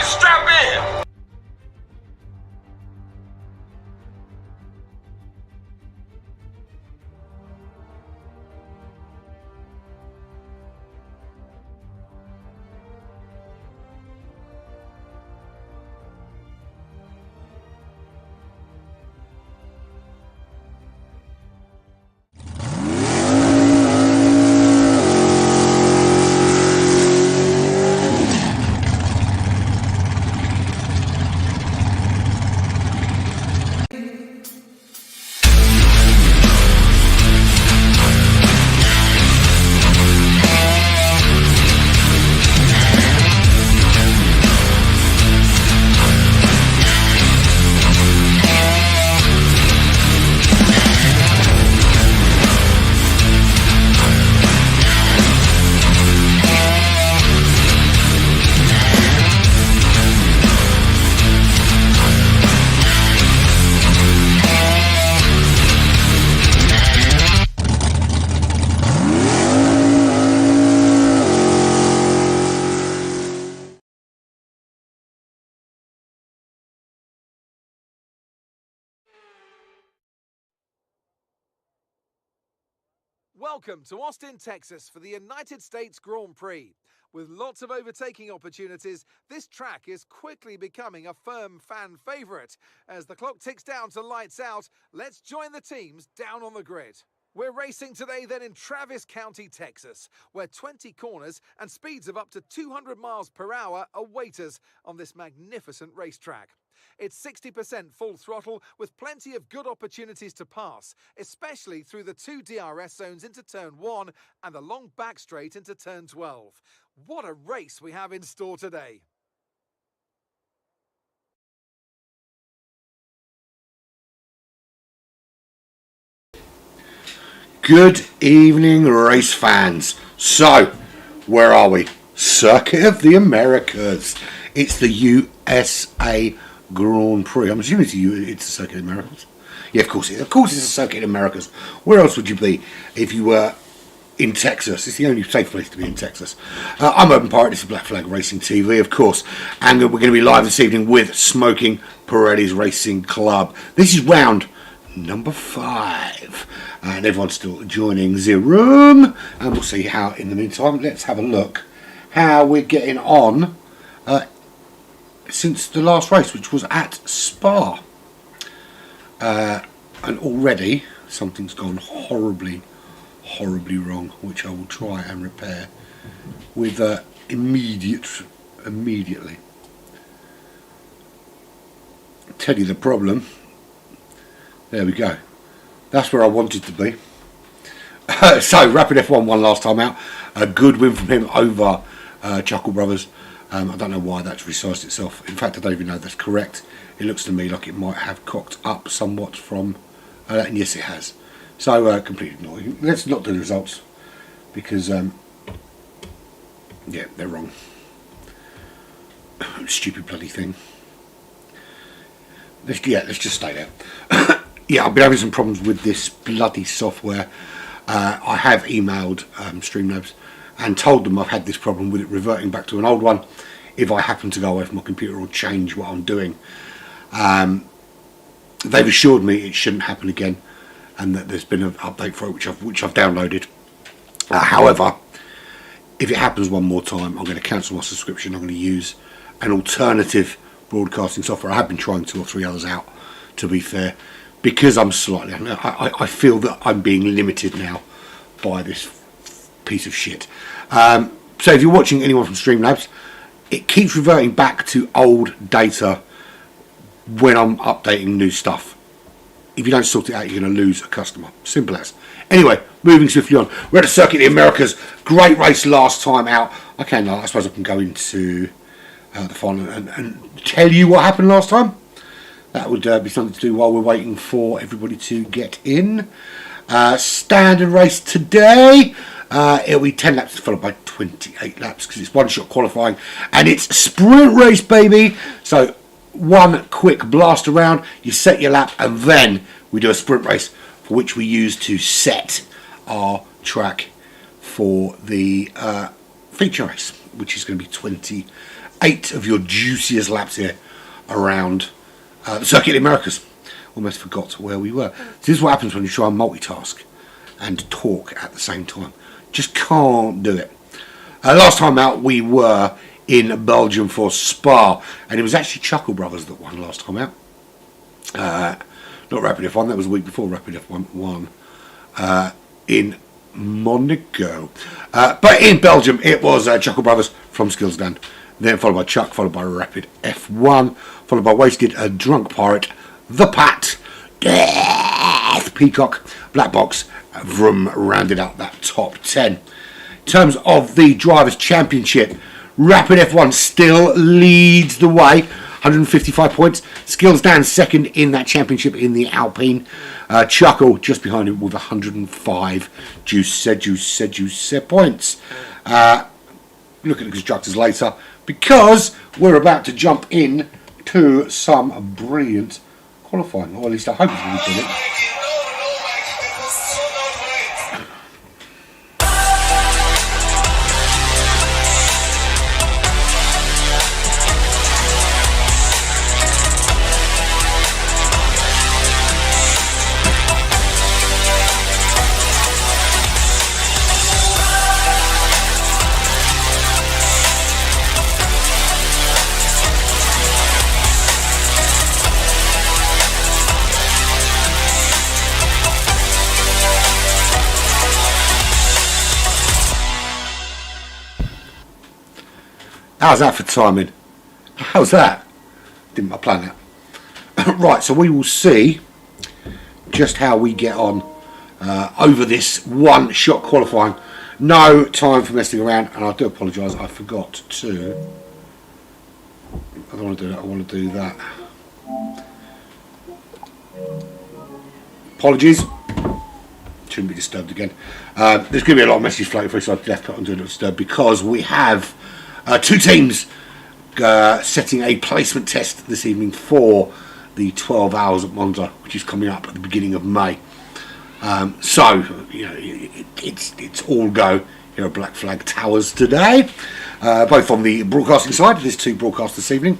Strap in! Welcome to Austin, Texas for the United States Grand Prix. With lots of overtaking opportunities, this track is quickly becoming a firm fan favourite. As the clock ticks down to lights out, let's join the teams down on the grid. We're racing today then in Travis County, Texas, where 20 corners and speeds of up to 200 miles per hour await us on this magnificent racetrack. It's 60% full throttle with plenty of good opportunities to pass, especially through the two DRS zones into turn 1 and the long back straight into turn 12. What a race we have in store today. Good evening, race fans. So, where are we? Circuit of the Americas. It's the USA Grand Prix. I'm assuming it's the Circuit of the Americas. Yeah, of course it's the Circuit of the Americas. Where else would you be if you were in Texas? It's the only safe place to be in Texas. I'm Open Pirate. This is Black Flag Racing TV, of course. And we're going to be live this evening with Smoking Pirellis Racing Club. This is round number 5. And everyone's still joining the room. And we'll see how, in the meantime, let's have a look how we're getting on since the last race, which was at Spa. And already something's gone horribly wrong, which I will try and repair with immediately. Tell you the problem. There we go. That's where I wanted to be. So Rapid F1 won last time out. A good win from him over Chuckle Brothers. I don't know why that's resized itself. In fact, I don't even know if that's correct. It looks to me like it might have cocked up somewhat from and yes, it has. So completely ignoring. Let's not do the results because yeah, they're wrong. Stupid bloody thing. Let's just stay there. Yeah, I've been having some problems with this bloody software. I have emailed Streamlabs and told them I've had this problem with it reverting back to an old one if I happen to go away from my computer or change what I'm doing. They've assured me it shouldn't happen again and that there's been an update for it which I've downloaded. However, if it happens one more time, I'm going to cancel my subscription. I'm going to use an alternative broadcasting software. I have been trying 2 or 3 others out, to be fair, because I'm slightly, I feel that I'm being limited now by this piece of shit. So if you're watching anyone from Streamlabs, it keeps reverting back to old data when I'm updating new stuff. If you don't sort it out, you're going to lose a customer. Simple as. Anyway, moving swiftly on. We're at the Circuit of the Americas. Great race last time out. I suppose I can go into the final and tell you what happened last time. That would be something to do while we're waiting for everybody to get in. Standard race today. It'll be 10 laps followed by 28 laps because it's one-shot qualifying. And it's a sprint race, baby. So one quick blast around, you set your lap, and then we do a sprint race for which we use to set our track for the feature race, which is going to be 28 8 of your juiciest laps here around the circuit in the Americas. Almost forgot where we were. This is what happens when you try and multitask and talk at the same time. Just can't do it. Last time out we were in Belgium for Spa, and it was actually Chuckle Brothers that won last time out. Not Rapid F1, that was the week before Rapid F1 won in Monaco. But in Belgium it was Chuckle Brothers from Skillsdan, then followed by Chuck, followed by Rapid F1, followed by Wasted, Drunk Pirate, The Pat, Death Peacock, Black Box, Vroom rounded out that top 10. In terms of the Drivers' Championship, Rapid F1 still leads the way, 155 points. Skillsdan second in that championship in the Alpine. Chuckle just behind him with 105 juice points. Look at the constructors later, because we're about to jump in to some brilliant qualifying, or at least I hope it's going to be brilliant. How's that for timing? How's that? Didn't I plan that? Right, so we will see just how we get on over this one-shot qualifying. No time for messing around, and I do apologise, I forgot to... I don't want to do that, I want to do that. Apologies. Shouldn't be disturbed again. There's going to be a lot of messages floating through, so I've left put on Do Not Disturb, because we have... two teams setting a placement test this evening for the 12 hours at Monza, which is coming up at the beginning of May. So, you know, it's all go here at Black Flag Towers today. Both on the broadcasting side, there's 2 broadcasts this evening.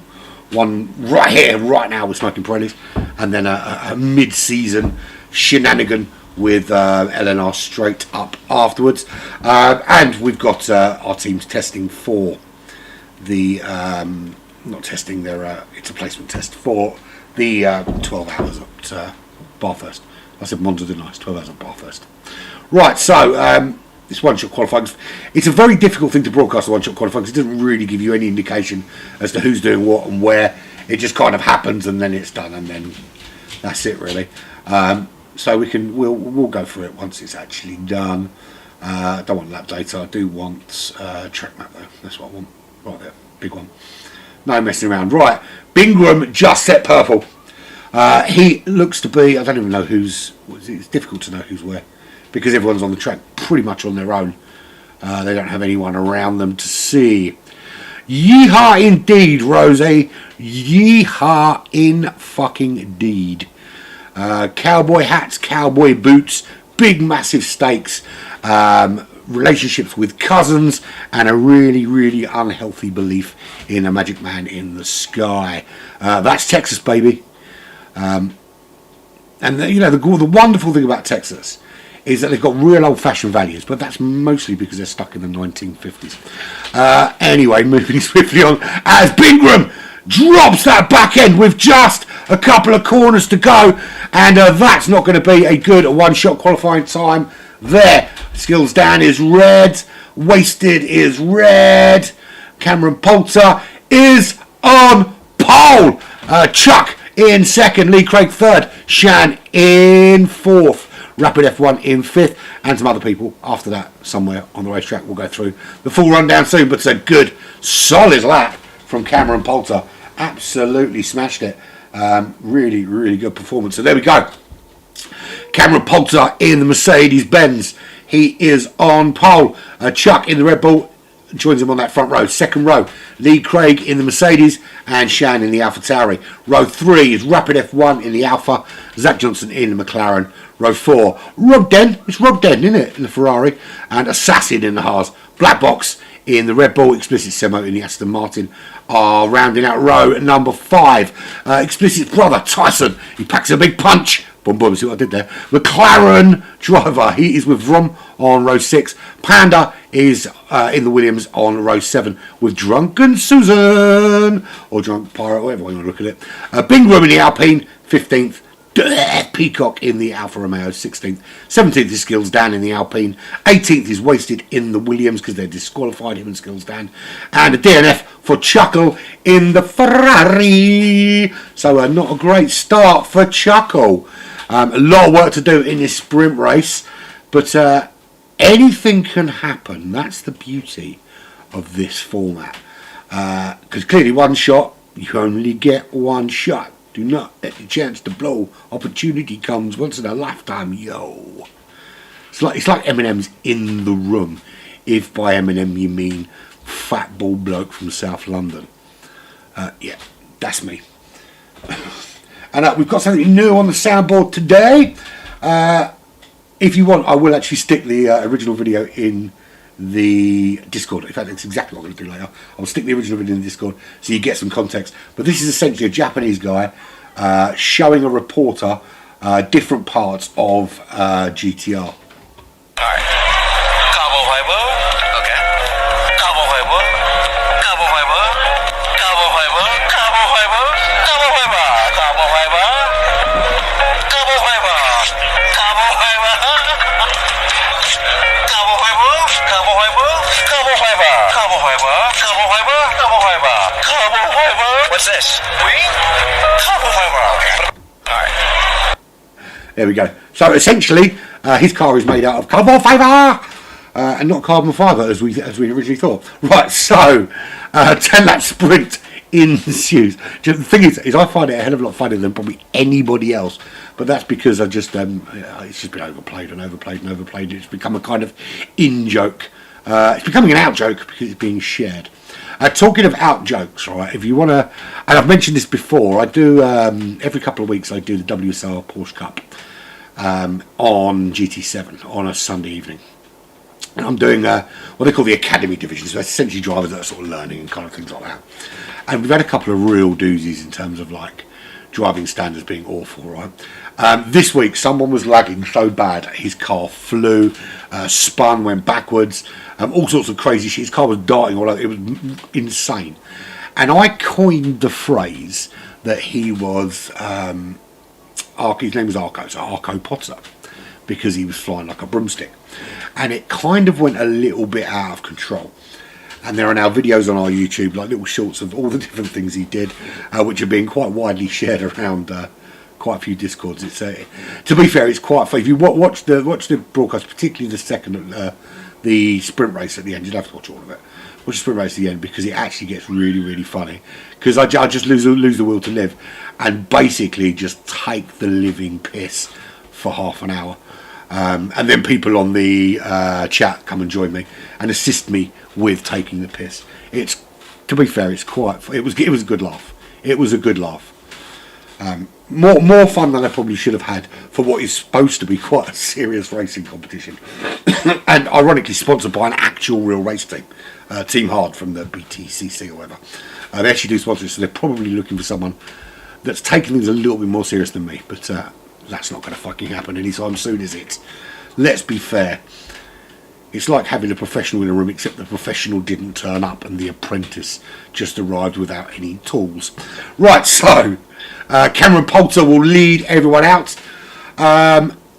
One right here, right now, with Smoking Pirellis, and then a mid-season shenanigan with LNR straight up afterwards. And we've got our teams testing for the not testing their it's a placement test for the 12 hours at Bathurst. I said Monza, didn't I? It's 12 hours at Bathurst. Right, so this one-shot qualifying, it's a very difficult thing to broadcast the one-shot qualifying, because it doesn't really give you any indication as to who's doing what and where. It just kind of happens, and then it's done, and then that's it really. So we'll go through it once it's actually done. I don't want lap data. I do want track map though. That's what I want. Right there, big one. No messing around. Right, Bingram just set purple. He looks to be. I don't even know who's. It's difficult to know who's where, because everyone's on the track pretty much on their own. They don't have anyone around them to see. Yeehaw indeed, Rosie. Yeehaw in fucking deed. Cowboy hats, cowboy boots, big massive stakes, relationships with cousins, and a really, really unhealthy belief in a magic man in the sky. That's Texas, baby. And the wonderful thing about Texas is that they've got real old-fashioned values, but that's mostly because they're stuck in the 1950s. Anyway, moving swiftly on, as Bingram drops that back end with just a couple of corners to go, and that's not going to be a good one-shot qualifying time there. Skillsdan is red, Wasted is red, Cameron Poulter is on pole, Chuck in second, Lee Craig third, Shan in fourth, Rapid F1 in fifth, and some other people after that somewhere on the racetrack. We'll go through the full rundown soon, but it's a good solid lap from Cameron Poulter. Absolutely smashed it. Really, really good performance. So there we go. Cameron Poulter in the Mercedes-Benz. He is on pole. Chuck in the Red Bull joins him on that front row. Second row, Lee Craig in the Mercedes and Shan in the AlphaTauri. Row 3 is Rapid F1 in the Alpha. Zach Johnson in the McLaren. Row 4, Rogden. It's Rogden, isn't it, in the Ferrari. And Assassin in the Haas. Black Box in the Red Bull, Explicit Semo in the Aston Martin are rounding out row number 5. Explicit's brother, Tyson, he packs a big punch. Boom, boom, see what I did there. McLaren driver, he is with Vroom on row 6. Panda is in the Williams on row 7 with Drunken Susan, or Drunk Pirate, whatever you want to look at it. Bingram in the Alpine, 15th. Peacock in the Alfa Romeo, 16th. 17th is Skills Dan in the Alpine. 18th is Wasted in the Williams because they're disqualified, him and Skills Dan. And a DNF for Chuckle in the Ferrari. So not a great start for Chuckle. A lot of work to do in this sprint race, but anything can happen. That's the beauty of this format. Because clearly one shot, you only get one shot. Do not let the chance to blow. Opportunity comes once in a lifetime, yo. It's like Eminem's In the Room, if by Eminem you mean fat bald bloke from South London. Yeah, that's me. And we've got something new on the soundboard today. If you want, I will actually stick the original video in the Discord. In fact, that's exactly what I'm going to do later. I'll stick the original video in the Discord so you get some context. But this is essentially a Japanese guy showing a reporter different parts of GTR. Alright. Carbon fiber. Okay. Carbon fiber. Carbon fiber. Carbon fiber. Carbon fiber. Carbon fiber. Carbon fiber. Carbon fiber. Carbon fiber. Carbon fiber. Carbon fiber. Carbon fiber. Carbon fiber. Carbon fiber. Carbon fiber. Carbon fiber. What's this? Wing? Carbon fiber. Okay. Alright. There we go. So essentially, his car is made out of carbon fibre and not carbon fibre as we originally thought. Right, so 10-lap sprint ensues. The thing is I find it a hell of a lot funnier than probably anybody else, but that's because it's just been overplayed and overplayed and overplayed. It's become a kind of in-joke. It's becoming an out-joke because it's being shared. Talking of out-jokes, right, if you want to, and I've mentioned this before, I do, every couple of weeks I do the WSR Porsche Cup on GT7 on a Sunday evening. And I'm doing what they call the Academy Division, so it's essentially drivers that are sort of learning and kind of things like that. And we've had a couple of real doozies in terms of like driving standards being awful, right? This week someone was lagging so bad his car flew, spun, went backwards, all sorts of crazy shit. His car was darting all over. It was insane. And I coined the phrase that he was his name was Arco, so Arco Potter, because he was flying like a broomstick. And it kind of went a little bit out of control. And there are now videos on our YouTube, like little shorts of all the different things he did, which are being quite widely shared around quite a few Discords. It's to be fair, it's quite funny. If you watch the broadcast, particularly the second, the sprint race at the end, you'd have to watch all of it. Watch the sprint race at the end because it actually gets really, really funny. Because I just lose the will to live, and basically just take the living piss for half an hour. And then people on the chat come and join me and assist me with taking the piss. It's, to be fair, it was a good laugh. It was a good laugh. More fun than I probably should have had for what is supposed to be quite a serious racing competition, and ironically sponsored by an actual real race team, Team Hard from the BTCC or whatever. They actually do sponsor it, so they're probably looking for someone that's taking things a little bit more serious than me. But that's not going to fucking happen anytime soon, is it? Let's be fair. It's like having a professional in a room, except the professional didn't turn up and the apprentice just arrived without any tools. Right, so Cameron Poulter will lead everyone out.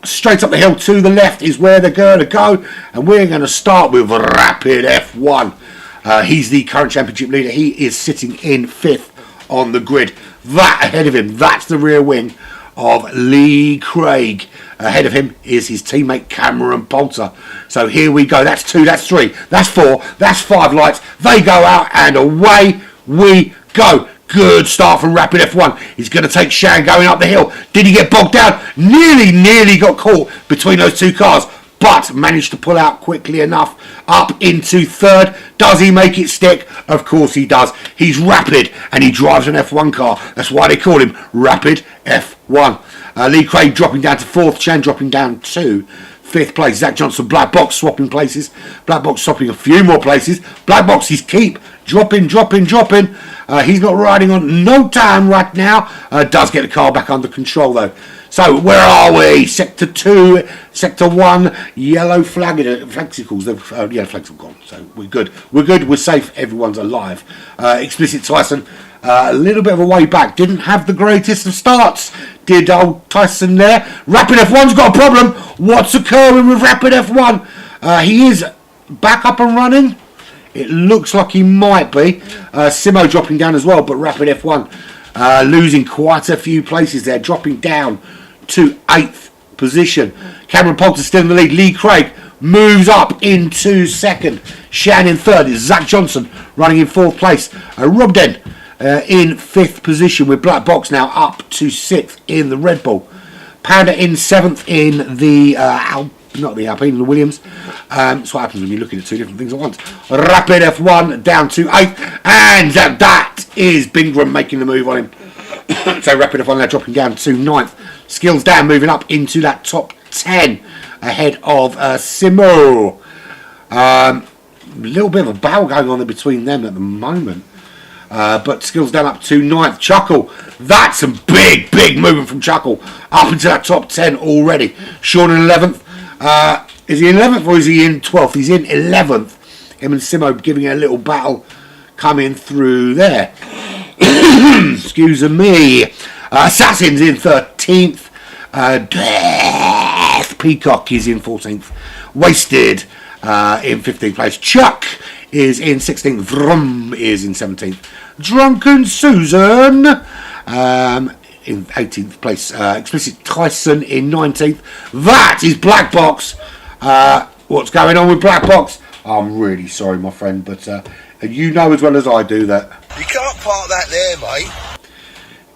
Straight up the hill to the left is where they're going to go, and we're going to start with Rapid F1. He's the current championship leader. He is sitting in 5th on the grid. That ahead of him, that's the rear wing of Lee Craig. Ahead of him is his teammate Cameron Poulter. So here we go. That's 2, that's 3, that's 4, that's 5 lights. They go out and away we go. Good start from Rapid F1. He's going to take Shan going up the hill. Did he get bogged down? Nearly got caught between those two cars, but managed to pull out quickly enough up into 3rd. Does he make it stick? Of course he does. He's rapid and he drives an F1 car. That's why they call him Rapid F1. Lee Craig dropping down to 4th. Shan dropping down to 5th place. Zach Johnson, Black Box swapping places. Black Box swapping a few more places. Black Box's keep dropping. He's not riding on no time right now. Does get the car back under control though. So where are we? Sector 2, Sector 1, yellow flagsicles. Yellow flags have gone, so we're good. We're safe. Everyone's alive. Explicit Tyson, a little bit of a way back. Didn't have the greatest of starts. Did old Tyson there? Rapid F1's got a problem. What's occurring with Rapid F1? He is back up and running. It looks like he might be. Simo dropping down as well, but Rapid F1 losing quite a few places there, dropping down to 8th position. Cameron Poulter still in the lead. Lee Craig moves up into 2nd. Shan in 3rd. Is Zach Johnson running in 4th place. Robden in 5th position with Black Box now up to 6th in the Red Bull. Panda in 7th in the not the Alpine, the Williams. That's what happens when you're looking at two different things at once. Rapid F1 down to 8th, and that is Bingram making the move on him. So Rapid F1 now dropping down to 9th. Skills down, moving up into that top 10 ahead of Simo. A little bit of a battle going on there between them at the moment. But Skills down up to 9th. Chuckle, that's a big movement from Chuckle up into that top 10 already. Sean in 11th. Is he in 11th or is he in 12th? He's in 11th. Him and Simo giving it a little battle coming through there. Excuse me. Assassin's in 13th. Death Peacock is in 14th. Wasted in 15th place. Chuck is in 16th. Vroom is in 17th. Drunken Susan in 18th place. Explicit Tyson in 19th. That is Black Box. What's going on with Black Box? I'm really sorry, my friend, but you know as well as I do that you can't park that there, mate.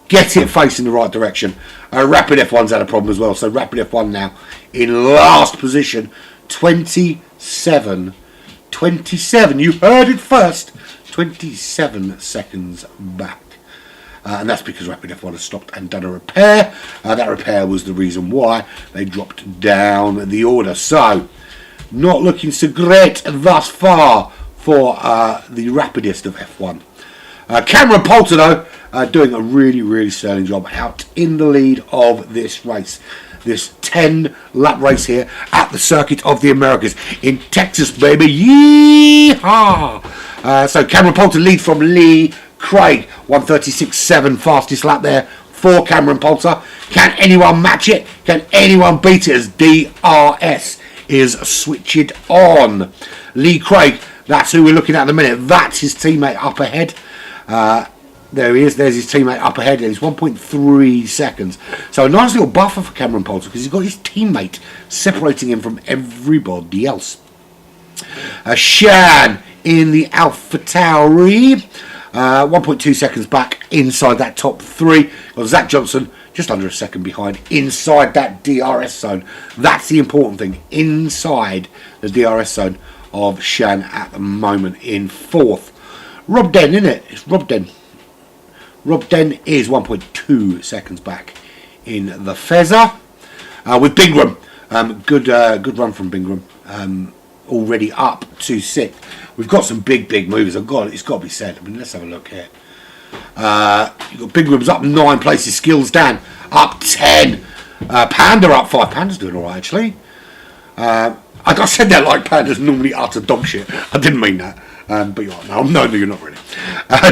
Get it facing the right direction. Rapid F1's had a problem as well, so Rapid F1 now in last position, 27, you heard it first, 27 seconds back. And that's because Rapid F1 has stopped and done a repair. That repair was the reason why they dropped down the order. So, not looking so great thus far for the rapidest of F1. Cameron Poulter, though, doing a really sterling job out in the lead of this race. This 10-lap race here at the Circuit of the Americas in Texas, baby. Yeehaw! So Cameron Poulter lead from Lee Craig. 1:36.7 fastest lap there for Cameron Poulter. Can anyone match it? Can anyone beat it as DRS is switched on? Lee Craig, that's who we're looking at in a minute. That's his teammate up ahead. There he is. There's his teammate up ahead. He's 1.3 seconds. So a nice little buffer for Cameron Poulter because he's got his teammate separating him from everybody else. Shan in the Alpha Tauri. 1.2 seconds back inside that top 3. Got Zach Johnson just under a second behind inside that DRS zone. That's the important thing. Inside the DRS zone of Shan at the moment in 4th. Rob Den, isn't it? It's Rob Den. Rob Den is 1.2 seconds back in the Fezzer. With Bingram. Good run from Bingram. Already up to 6th. We've got some big moves. It's got to be said. I mean, let's have a look here. You've got Bingram's up 9 places. Skills down up 10. Panda up 5. Panda's doing all right, actually. I said that like Panda's normally utter dog shit. I didn't mean that. But you are. No, you're not really.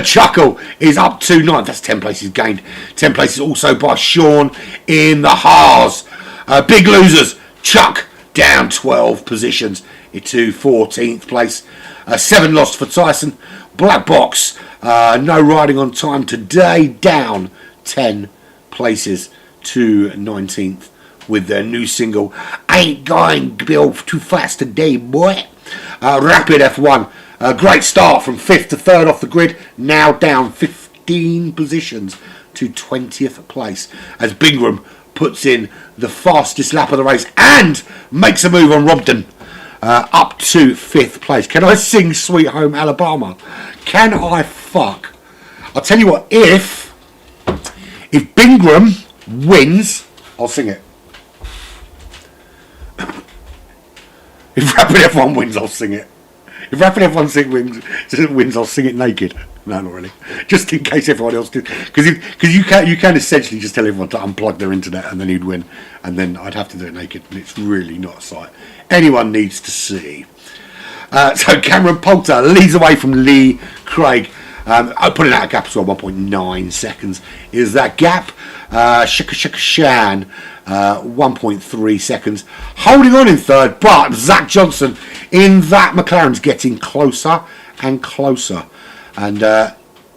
Chuckle is up to 9th. That's 10 places gained. 10 places also by Sean in the Haas. Big losers. Chuck down 12 positions into 14th place. 7 lost for Tyson. Black Box, no riding on time today, down 10 places to 19th with their new single, Ain't Going Bill Too Fast Today, Boy. Rapid F1, a great start from 5th to 3rd off the grid, now down 15 positions to 20th place as Bingram puts in the fastest lap of the race and makes a move on Robden. Up to 5th place. Can I sing Sweet Home Alabama? Can I fuck? I'll tell you what, if Bingram wins, I'll sing it. If Rapid F1 wins, I'll sing it. If Rapid F1 wins, I'll sing it naked. No, not really. Just in case everyone else did. Because you can essentially just tell everyone to unplug their internet and then he'd win. And then I'd have to do it naked. And it's really not a sight anyone needs to see. So Cameron Poulter leads away from Lee Craig. Putting out a gap as well, 1.9 seconds is that gap. Shaka Shan, 1.3 seconds. Holding on in third, but Zach Johnson in that McLaren's getting closer and closer. And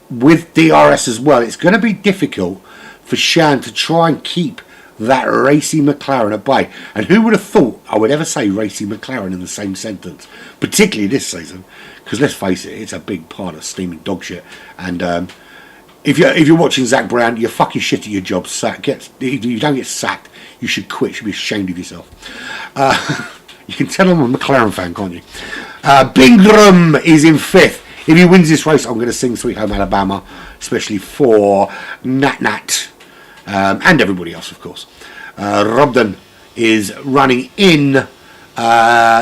with DRS as well, it's going to be difficult for Shan to try and keep that racy McLaren at bay. And who would have thought I would ever say racy McLaren in the same sentence, particularly this season, because let's face it, it's a big part of steaming dog shit. And if you're watching Zach Brown, you're fucking shit at your job. If you don't get sacked, you should quit. You should be ashamed of yourself. You can tell I'm a McLaren fan, can't you? Bingram is in fifth. If he wins this race, I'm going to sing Sweet Home Alabama, especially for Nat. And everybody else, of course. Robden is running in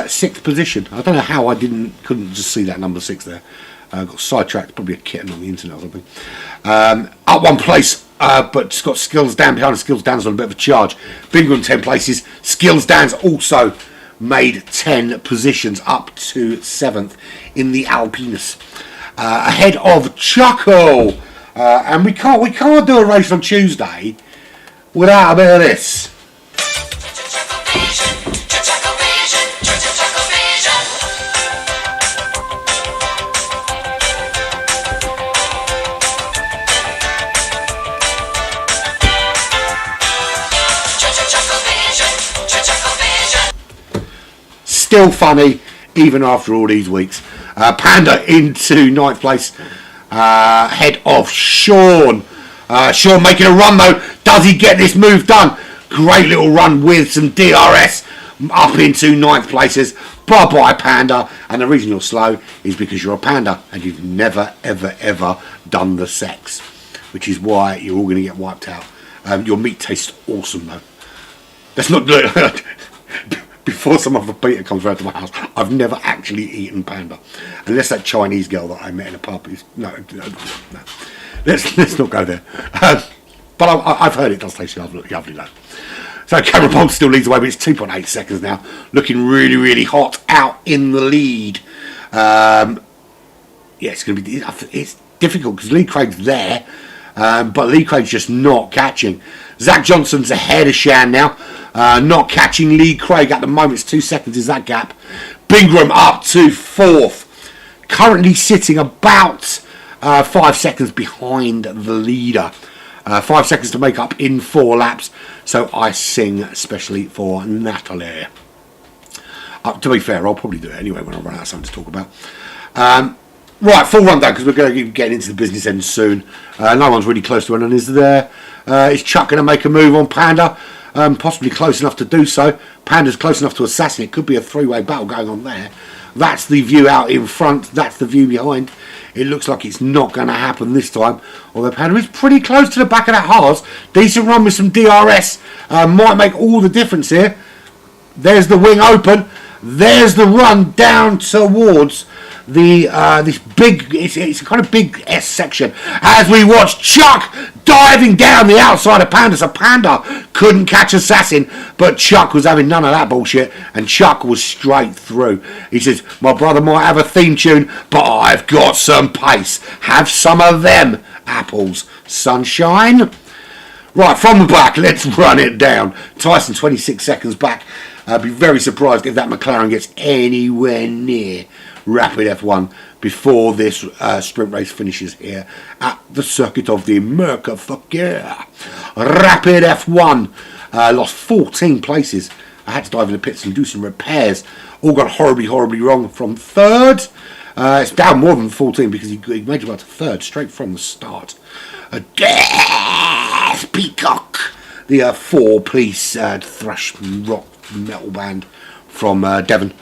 sixth position. I don't know how I couldn't just see that number 6 there. Got sidetracked, probably a kitten on the internet or something. Up one place, but just got Skills down behind. Skills Dan's on a bit of a charge. Bingham 10 places. Skills Dan's also made 10 positions up to 7th in the Alpinus. Ahead of Chuckle. And we can't do a race on Tuesday without a bit of this. Still funny, even after all these weeks. Panda into 9th place. Head of Sean. Sean making a run though. Does he get this move done? Great little run with some DRS up into 9th places. Bye bye Panda. And the reason you're slow is because you're a panda and you've never ever done the sex, which is why you're all going to get wiped out. Your meat tastes awesome though. That's not before some other Peter comes round to my house, I've never actually eaten panda, unless that Chinese girl that I met in a pub is no. Let's not go there. But I've heard it does taste lovely though. So Cameron Poulter still leads the way, but it's 2.8 seconds now, looking really hot out in the lead. It's going to be it's difficult because Lee Craig's there, but Lee Craig's just not catching. Zach Johnson's ahead of Shan now. Not catching Lee Craig at the moment. It's 2 seconds is that gap. Bingram up to 4th. Currently sitting about 5 seconds behind the leader. 5 seconds to make up in 4 laps. So I sing especially for Natalie. To be fair, I'll probably do it anyway when I run out of something to talk about. Right, full rundown because we're going to be getting into the business end soon. No one's really close to anyone, is there? Is Chuck going to make a move on Panda? Possibly close enough to do so. Panda's close enough to assassinate. It could be a 3-way battle going on there. That's the view out in front. That's the view behind. It looks like it's not going to happen this time. Although Panda is pretty close to the back of that Haas. Decent run with some DRS. Might make all the difference here. There's the wing open. There's the run down towards the this big, it's a kind of big S section as we watch Chuck diving down the outside of Panda. So Panda couldn't catch Assassin, but Chuck was having none of that bullshit, and Chuck was straight through. He says, my brother might have a theme tune, but I've got some pace. Have some of them apples, sunshine. Right, from the back, let's run it down. Tyson 26 seconds back. I'd be very surprised if that McLaren gets anywhere near Rapid F1 before this sprint race finishes here at the circuit of the Merca. Fuck yeah. Rapid F1 lost 14 places. I had to dive in the pits and do some repairs. All gone horribly wrong from 3rd. It's down more than 14 because he made it about to 3rd straight from the start. Death Peacock, the 4-piece thrash rock metal band from Devon,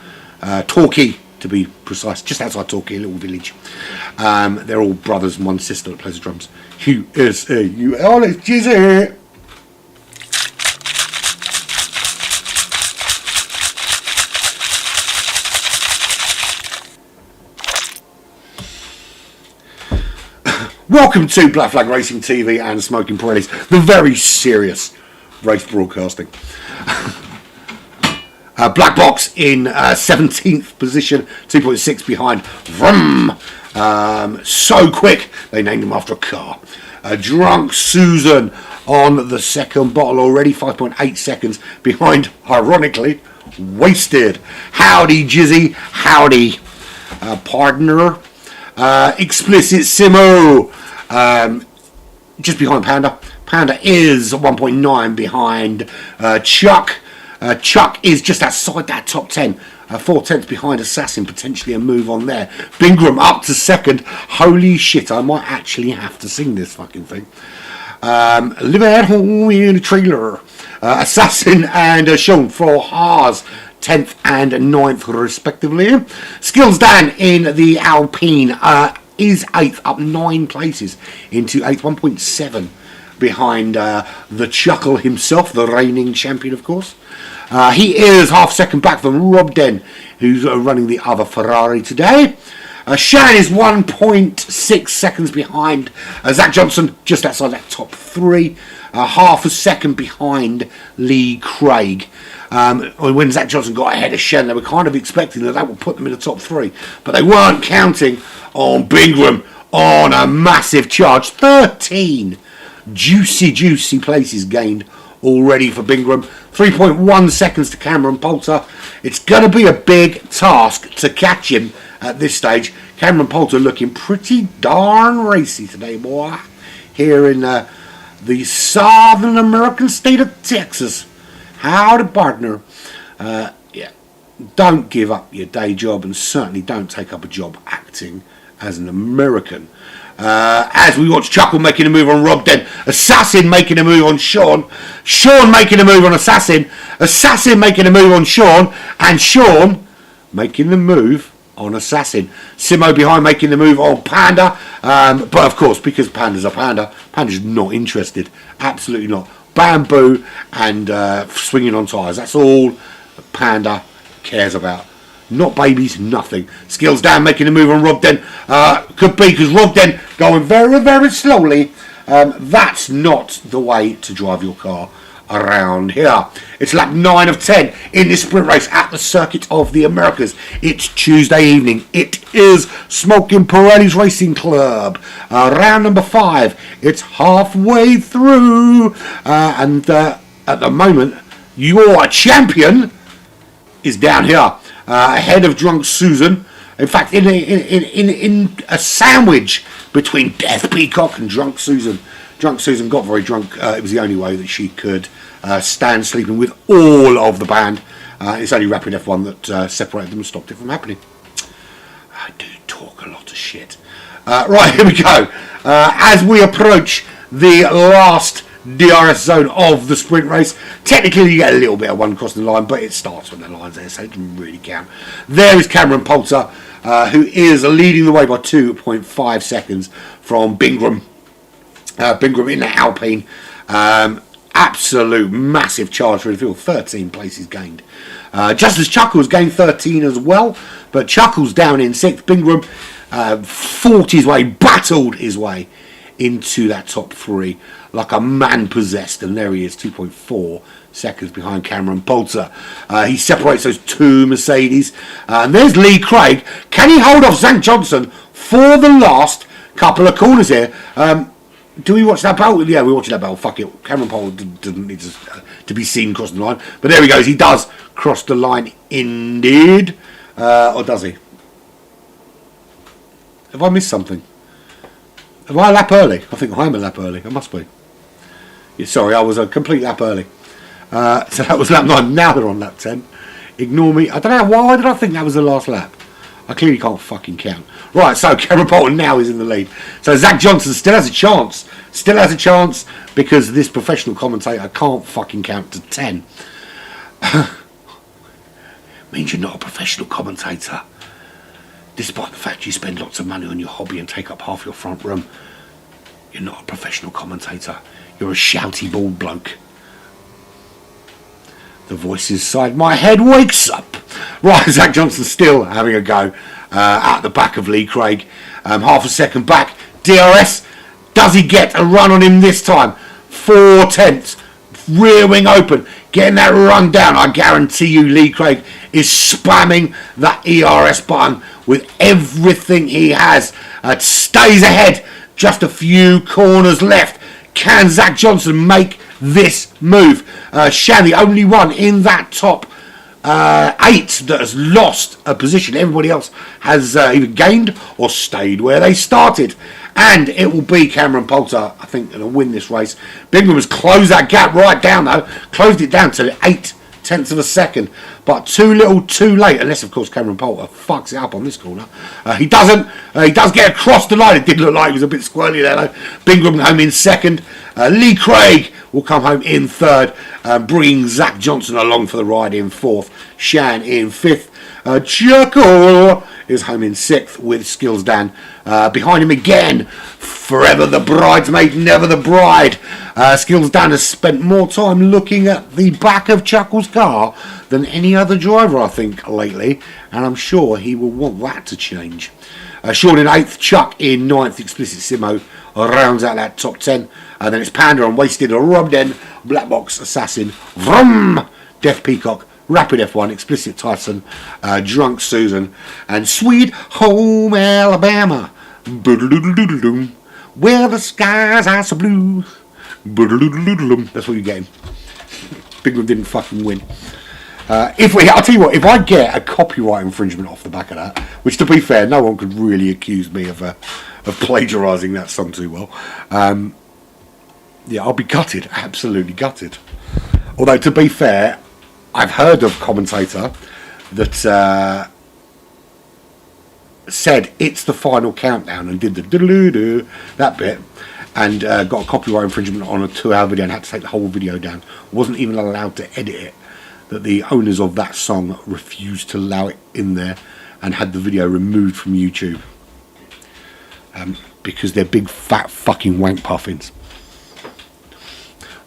Torquay to be precise, just outside Torquay, a little village. They're all brothers and one sister that plays the drums. USA, it's Jizzy. Welcome to Black Flag Racing TV and Smoking Pirellis, the very serious race broadcasting. Black Box in 17th position, 2.6 behind. Vroom! So quick, they named him after a car. Drunk Susan on the second bottle already, 5.8 seconds behind, ironically, Wasted. Howdy, Jizzy. Howdy, partner. Explicit Simo. Just behind Panda. Panda is 1.9 behind Chuck. Chuck is just outside that top 10. 4/10 behind Assassin, potentially a move on there. Bingram up to second. Holy shit, I might actually have to sing this fucking thing. Live at home in a trailer. Assassin and Sean for Haas, 10th and 9th respectively. Skills Dan in the Alpine is 8th, up 9 places into 8th, 1.7 behind the Chuckle himself, the reigning champion, of course. He is half second back from Rob Den, who's running the other Ferrari today. Shan is 1.6 seconds behind Zach Johnson, just outside that top 3. Half a second behind Lee Craig. When Zach Johnson got ahead of Shan, they were kind of expecting that would put them in the top 3. But they weren't counting on Bingram on a massive charge. 13 juicy places gained already for Bingram. 3.1 seconds to Cameron Poulter. It's going to be a big task to catch him at this stage. Cameron Poulter looking pretty darn racy today, boy. Here in the Southern American state of Texas. Howdy, partner. Yeah, don't give up your day job, and certainly don't take up a job acting as an American. As we watch Chuckle making a move on Rob Den, Assassin making a move on Sean, Sean making a move on Assassin, Assassin making a move on Sean, and Sean making the move on Assassin. Simo behind making the move on Panda, but of course, because Panda's a Panda, Panda's not interested, absolutely not. Bamboo and swinging on tyres, that's all Panda cares about. Not babies, nothing. Skills down, making a move on Rob Den. Could be because Rob Den going very slowly. That's not the way to drive your car around here. It's lap 9 of 10 in this sprint race at the Circuit of the Americas. It's Tuesday evening. It is Smoking Pirellis Racing Club. Round number 5. It's halfway through. And at the moment, your champion is down here. Ahead of Drunk Susan. In fact, in a sandwich between Death Peacock and Drunk Susan. Drunk Susan got very drunk. It was the only way that she could stand sleeping with all of the band. It's only Rapid F1 that separated them and stopped it from happening. I do talk a lot of shit. Right, here we go. As we approach the last DRS zone of the sprint race. Technically you get a little bit of one crossing the line, but it starts when the line's there, so it doesn't really count. There is Cameron Poulter, who is leading the way by 2.5 seconds from Bingram. Bingram in the Alpine. Absolute massive charge for the field. 13 places gained. Just as Chuckles gained 13 as well, but Chuckles down in 6th. Bingram fought his way, battled his way into that top 3 like a man possessed, and there he is, 2.4 seconds behind Cameron Poulter. He separates those 2 Mercedes, and there's Lee Craig. Can he hold off Zach Johnson for the last couple of corners here? Do we watch that battle? Yeah, we're watching that battle. Fuck it. Cameron Poulter doesn't need to be seen crossing the line, but there he goes. He does cross the line indeed, or does he? Have I missed something? Am I a lap early? I think I am a lap early. I must be. Yeah, sorry, I was a complete lap early. So that was lap 9. Now they're on lap 10. Ignore me. I don't know. Why did I think that was the last lap? I clearly can't fucking count. Right, so Cameron Poulter now is in the lead. So Zach Johnson still has a chance. Still has a chance because this professional commentator can't fucking count to 10. Means you're not a professional commentator. Despite the fact you spend lots of money on your hobby and take up half your front room, you're not a professional commentator. You're a shouty bald bloke. The voice inside my head wakes up. Right, Zach Johnson still having a go at the back of Lee Craig. Half a second back. DRS. Does he get a run on him this time? 4 tenths. Rear wing open. Getting that run down. I guarantee you Lee Craig is spamming that ERS button with everything he has. Stays ahead. Just a few corners left. Can Zach Johnson make this move? Shan, the only one in that top 8 that has lost a position. Everybody else has either gained or stayed where they started. And it will be Cameron Poulter, I think, going to win this race. Bingham has closed that gap right down, though. Closed it down to 8 tenths of a second. But too little, too late. Unless, of course, Cameron Poulter fucks it up on this corner. He doesn't. He does get across the line. It did look like he was a bit squirrely there, though. Bingham home in second. Lee Craig will come home in third. Bringing Zach Johnson along for the ride in fourth. Shan in fifth. Chuckle is home in sixth with Skills Dan behind him again. Forever the bridesmaid, never the bride. Skills Dan has spent more time looking at the back of Chuckle's car than any other driver, I think, lately, and I'm sure he will want that to change. Sean in 8th, Chuck in 9th, Explicit Simo rounds out that top 10. And then it's Panda on Wasted, Robden, Black Box Assassin, Vroom, Death Peacock, Rapid F1, Explicit Tyson, Drunk Susan, and Sweet Home Alabama, where the skies are so blue. That's what you're getting. Big one didn't fucking win. I'll tell you what, if I get a copyright infringement off the back of that, which to be fair, no one could really accuse me of plagiarising that song too well. I'll be gutted, absolutely gutted. Although to be fair, I've heard of a commentator that said it's the final countdown and did the doo-doo-doo, that bit, and got a copyright infringement on a 2-hour video and had to take the whole video down. Wasn't even allowed to edit it. That the owners of that song refused to allow it in there and had the video removed from YouTube. Because they're big fat fucking wank puffins.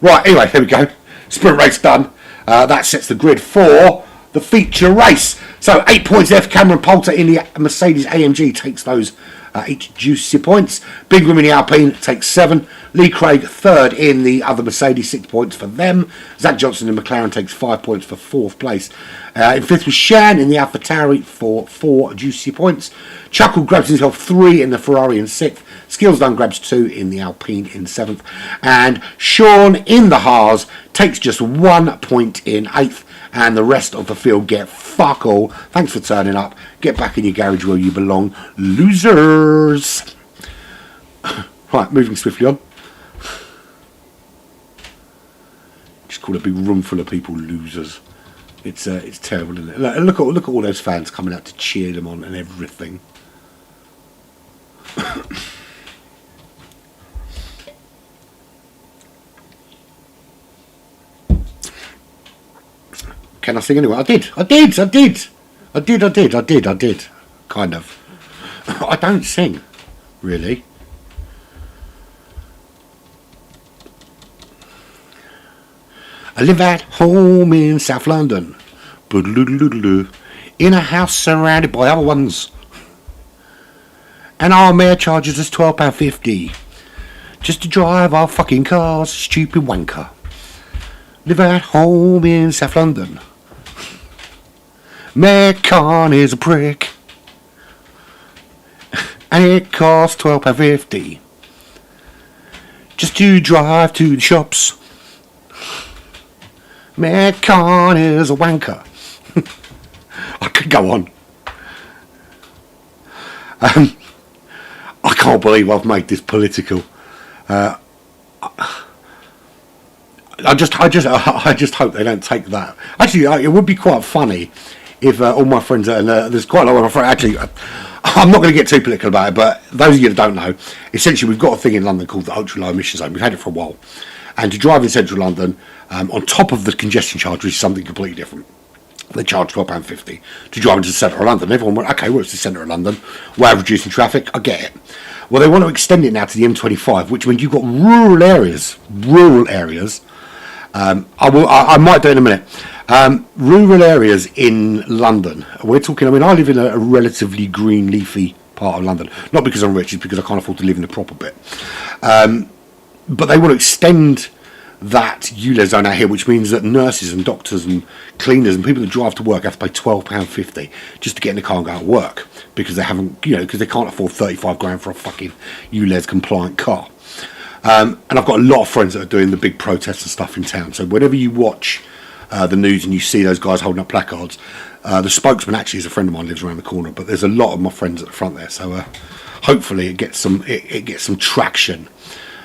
Right, anyway, there we go. Sprint race done. That sets the grid for the feature race. So 8 points there for Cameron Poulter in the Mercedes AMG, takes those 8 juicy points. Bingham in the Alpine takes 7. Lee Craig third in the other Mercedes, 6 points for them. Zach Johnson in McLaren takes 5 points for 4th place. In 5th was Shan in the AlphaTauri for 4 juicy points. Chuckle grabs himself 3 in the Ferrari in 6th. Skills Done grabs 2 in the Alpine in 7th. And Sean in the Haas takes just 1 point in 8th. And the rest of the field get fuck all. Thanks for turning up. Get back in your garage where you belong. Losers. Right, moving swiftly on. Just call a big room full of people losers. It's terrible, isn't it? Look at all those fans coming out to cheer them on and everything. Can I sing anyway? I did. Kind of. I don't sing, really. I live at home in South London, in a house surrounded by other ones. And our mayor charges us £12.50 just to drive our fucking cars, stupid wanker. Live at home in South London. Mayor Khan is a prick. And it costs £12.50 just to drive to the shops. Mayor Khan is a wanker. I could go on. I can't believe I've made this political. I just hope they don't take that. Actually, it would be quite funny if all my friends, and there's quite a lot of my friends, actually, I'm not going to get too political about it, but those of you that don't know, essentially we've got a thing in London called the ultra low emission zone. We've had it for a while. And to drive in central London, on top of the congestion charge, which is something completely different, they charge £12.50 to drive into the centre of London. Everyone went, okay, well, it's the centre of London, way of reducing traffic, I get it. Well, they want to extend it now to the M25, which means you've got rural areas. I might do it in a minute. Rural areas in London. We're talking, I live in a relatively green, leafy part of London. Not because I'm rich, it's because I can't afford to live in the proper bit. But they want to extend that ULEZ zone out here, which means that nurses and doctors and cleaners and people that drive to work have to pay £12.50 just to get in the car and go to work, because they haven't, because they can't afford 35 grand for a fucking ULEZ compliant car. And I've got a lot of friends that are doing the big protests and stuff in town. So whenever you watch the news and you see those guys holding up placards, the spokesman actually is a friend of mine, lives around the corner, but there's a lot of my friends at the front there. So hopefully it gets some traction.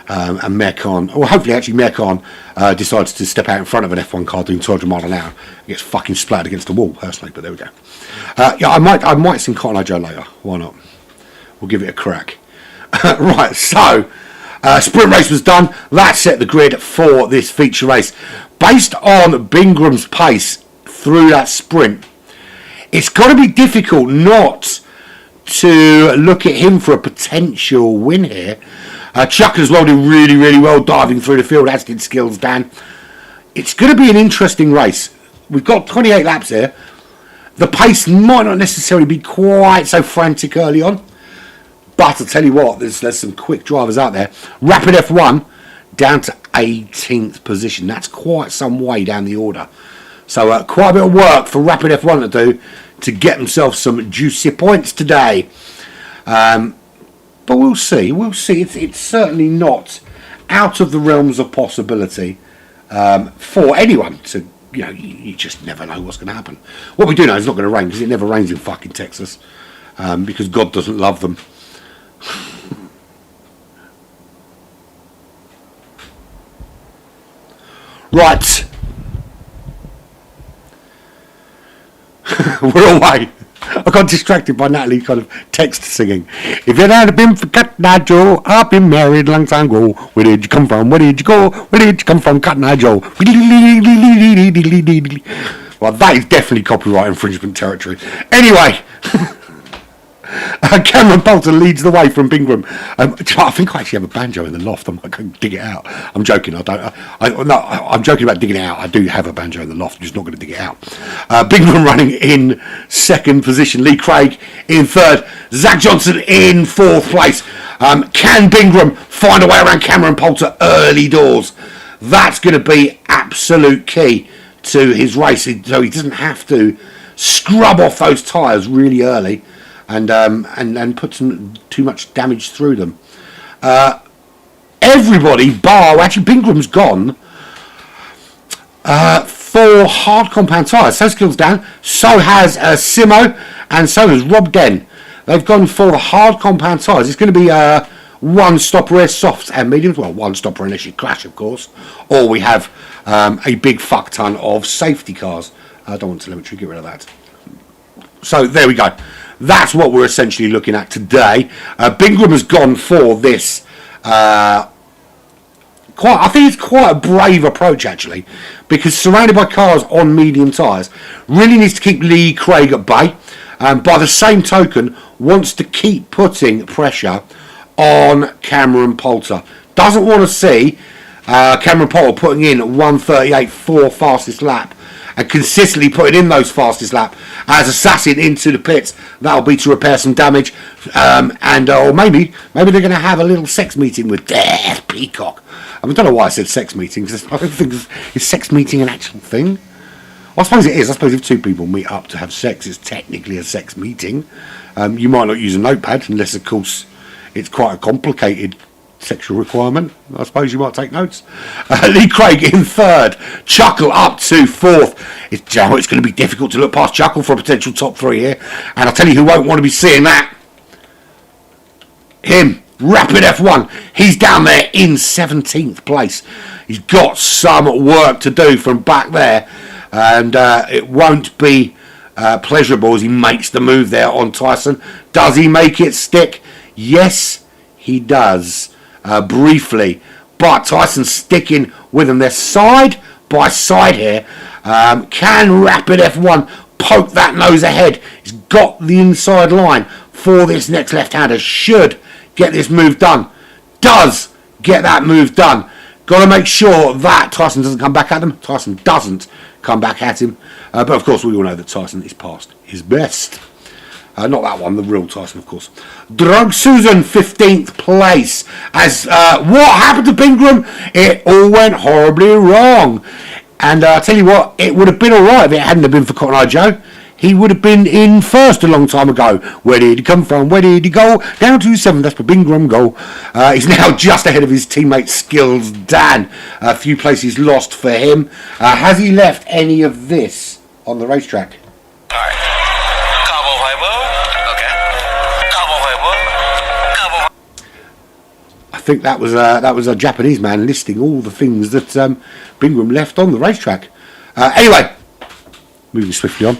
And Mayor Khan, or hopefully actually Mayor Khan decides to step out in front of an F1 car doing 200 miles an hour and gets fucking splattered against the wall, personally, but there we go. Yeah, I might sing Cotton Eye Joe later. Why not? We'll give it a crack. Right, so sprint race was done. That set the grid for this feature race. Based on Bingram's pace through that sprint, it's got to be difficult not to look at him for a potential win here. Chuck as well did really, really well diving through the field, as did Skills Dan. It's going to be an interesting race. We've got 28 laps here. The pace might not necessarily be quite so frantic early on, but I'll tell you what, there's some quick drivers out there. Rapid F1 down to 18th position. That's quite some way down the order. So quite a bit of work for Rapid F1 to do to get themselves some juicy points today. But we'll see. We'll see. It's certainly not out of the realms of possibility for anyone to, you just never know what's going to happen. What we do know is it's not going to rain, because it never rains in fucking Texas, because God doesn't love them. Right. We're away. I got distracted by Natalie kind of text singing. If it had been for Cotton Eye Joe, I've been married a long time ago. Where did you come from? Where did you go? Where did you come from, Cotton Eye Joe? Well, that is definitely copyright infringement territory. Anyway. Cameron Poulter leads the way from Bingham. I think I actually have a banjo in the loft. I might go dig it out. I'm joking. I'm joking about digging it out. I do have a banjo in the loft. I'm just not going to dig it out. Bingham running in second position. Lee Craig in third. Zach Johnson in fourth place. Can Bingham find a way around Cameron Poulter early doors? That's going to be absolute key to his race, so he doesn't have to scrub off those tyres really early and put too much damage through them. Everybody bar, actually Bingram's gone for hard compound tyres. So Skills Dan, so has Simo, and so has Rob Den. They've gone for hard compound tyres. It's going to be one stopper air softs and mediums. Well, one stopper unless you crash, of course. Or we have a big fuck ton of safety cars. I don't want telemetry, get rid of that. So there we go. That's what we're essentially looking at today. Bingham has gone for this. I think it's quite a brave approach, actually, because surrounded by cars on medium tyres, really needs to keep Lee Craig at bay. By the same token, wants to keep putting pressure on Cameron Poulter. Doesn't want to see Cameron Poulter putting in 1:38 for fastest lap, and consistently putting in those fastest lap as Assassin into the pits. That'll be to repair some damage, or maybe they're going to have a little sex meeting with Death Peacock. I don't know why I said sex meeting, because I don't think is sex meeting an actual thing. I suppose it is. I suppose if two people meet up to have sex, it's technically a sex meeting. You might not use a notepad unless, of course, it's quite a complicated sexual requirement. I suppose you might take notes. Lee Craig in third. Chuckle up to fourth. It's going to be difficult to look past Chuckle for a potential top three here. And I'll tell you who won't want to be seeing that. Him. Rapid F1. He's down there in 17th place. He's got some work to do from back there. And it won't be pleasurable as he makes the move there on Tyson. Does he make it stick? Yes, he does. Briefly, but Tyson's sticking with him. They're side by side here. Can Rapid F1 poke that nose ahead? He's got the inside line for this next left-hander. Should get this move done. Does get that move done. Got to make sure that Tyson doesn't come back at them. Tyson doesn't come back at him. But of course, we all know that Tyson is past his best. Not that one, the real Tyson, of course. Drunk Susan, 15th place. As what happened to Bingram? It all went horribly wrong. And I tell you what, it would have been alright if it hadn't have been for Cotton Eye Joe. He would have been in first a long time ago. Where did he come from? Where did he go? Down to 7th. That's for Bingram go. He's now just ahead of his teammate Skills Dan. A few places lost for him. Has he left any of this on the racetrack? Alright. Cabo okay. Cabo I think that was a Japanese man listing all the things that Bingram left on the racetrack. Anyway, moving swiftly on.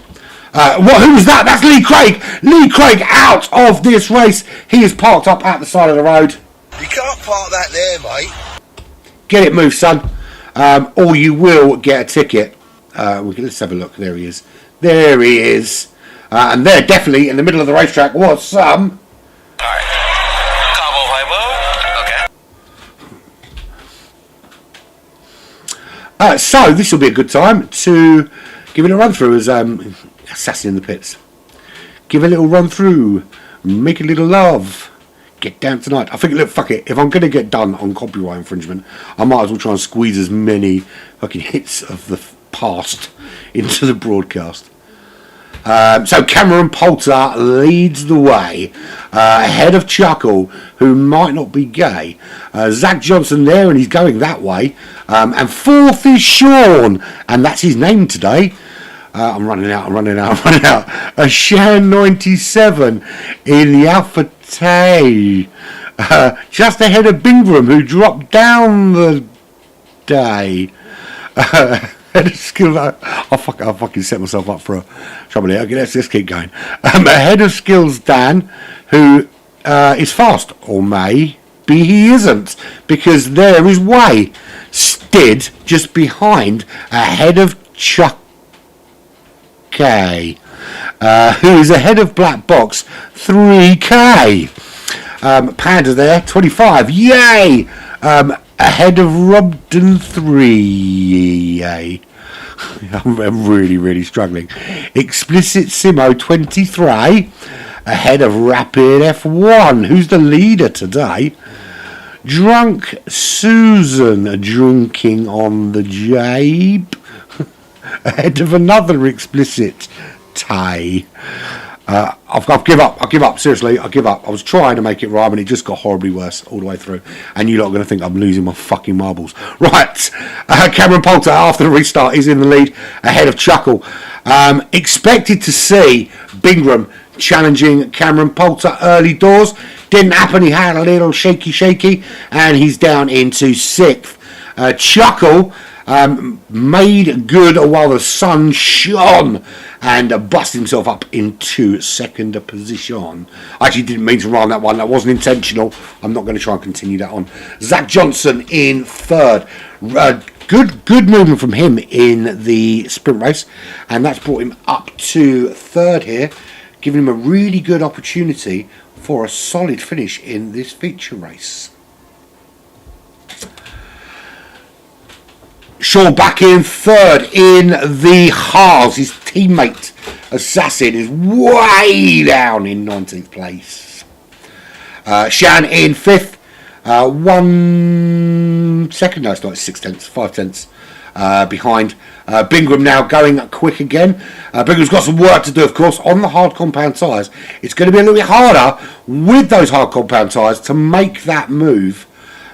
Who was that? That's Lee Craig. Lee Craig out of this race. He is parked up at the side of the road. You can't park that there, mate. Get it moved, son. Or you will get a ticket. Let's have a look. There he is. There he is. And there, definitely in the middle of the racetrack, was some. Alright. Cabo okay. So this will be a good time to give it a run through as Assassin in the pits. Give a little run through. Make a little love. Get down tonight. I think, look, fuck it. If I'm going to get done on copyright infringement, I might as well try and squeeze as many fucking hits of the past into the broadcast. So Cameron Poulter leads the way, ahead of Chuckle, who might not be gay. Zach Johnson there, and he's going that way. And fourth is Sean, and that's his name today. I'm running out. A Shan 97 in the Alpha Tay. Just ahead of Bingram, who dropped down the day. I fucking set myself up for a trouble here. Okay, let's just keep going. Ahead of Skills Dan, who is fast, or maybe he isn't, because there is Way. Stid just behind, ahead of Chuck K, who is ahead of Black Box 3K. Panda there, 25. Yay! Ahead of Robden 3. I'm really struggling. Explicit Simo 23. Ahead of Rapid F1. Who's the leader today? Drunk Susan drinking on the Jabe. Ahead of another Explicit Tay. I've give up, seriously, I give up. I was trying to make it rhyme and it just got horribly worse all the way through. And you lot are going to think I'm losing my fucking marbles. Right, Cameron Poulter after the restart is in the lead, ahead of Chuckle. Expected to see Bingram challenging Cameron Poulter early doors. Didn't happen, he had a little shaky, and he's down into 6th. Chuckle made good while the sun shone and busted himself up into 2nd position. I actually didn't mean to rhyme that one. That wasn't intentional. I'm not going to try and continue that on. Zach Johnson in 3rd. Good movement from him in the sprint race, and that's brought him up to 3rd here, giving him a really good opportunity for a solid finish in this feature race. Shaw back in 3rd in the Haas. His teammate Assassin is way down in 19th place. Shan in 5th. 1 second. No, it's not. It's 6 tenths. 5 tenths behind. Bingram now going quick again. Bingram's got some work to do, of course, on the hard compound tyres. It's going to be a little bit harder with those hard compound tyres to make that move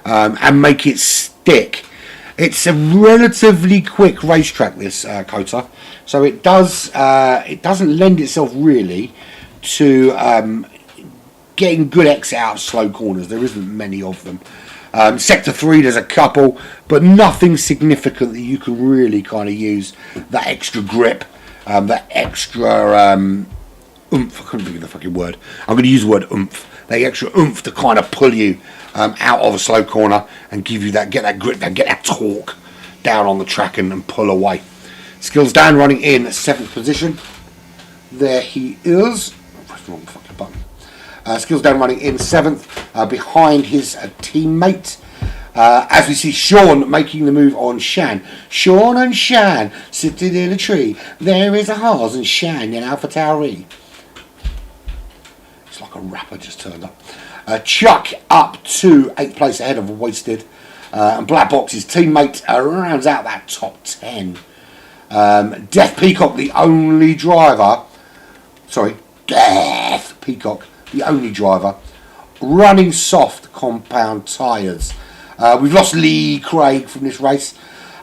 and make it stick. It's a relatively quick racetrack, this Kota, so it doesn't lend itself really to getting good exit out of slow corners. There isn't many of them. Sector 3, there's a couple, but nothing significant that you can really kind of use that extra grip, that extra oomph. I couldn't think of the fucking word. I'm going to use the word oomph. That extra oomph to kind of pull you out of a slow corner and give you that, get that grip, get that torque down on the track and pull away. Skills Dan running in 7th position. There he is. Press the wrong fucking button. Skills Dan running in 7th behind his teammate. As we see Sean making the move on Shan. Sean and Shan sitting in a tree. There is a Haas and Shan in Alpha Tauri. a rapper just turned up. Chuck up to 8th place ahead of Wasted. And Black Box's teammate rounds out that top 10. Death Peacock, the only driver. Death Peacock, the only driver. Running soft compound tyres. We've lost Lee Craig from this race.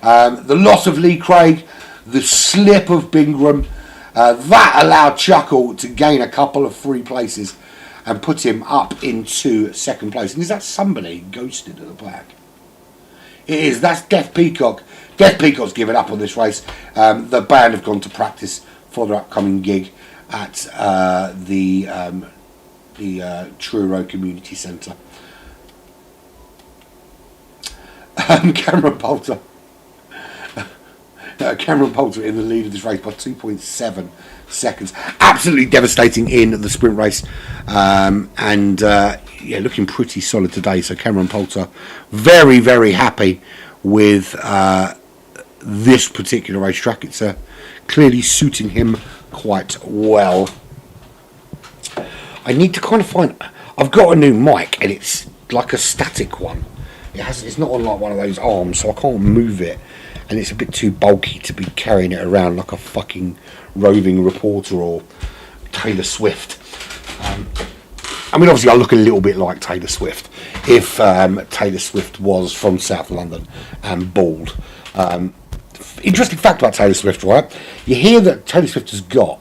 The loss of Lee Craig, the slip of Bingram, that allowed Chuckle to gain a couple of free places and put him up into 2nd place. And is that somebody ghosted at the back? It is. That's Death Peacock. Death Peacock's given up on this race. The band have gone to practice for their upcoming gig at the Truro Community Centre. Cameron Poulter in the lead of this race by 2.7 seconds. Absolutely devastating in the sprint race, and looking pretty solid today. So Cameron Poulter, very, very happy with this particular racetrack. It's clearly suiting him quite well. I need to kind of find. I've got a new mic, and it's like a static one. It's not on like one of those arms, so I can't move it, and it's a bit too bulky to be carrying it around like a fucking roving reporter or Taylor Swift. I mean, obviously I look a little bit like Taylor Swift if Taylor Swift was from South London and bald. Interesting fact about Taylor Swift, right? You hear that Taylor Swift she's got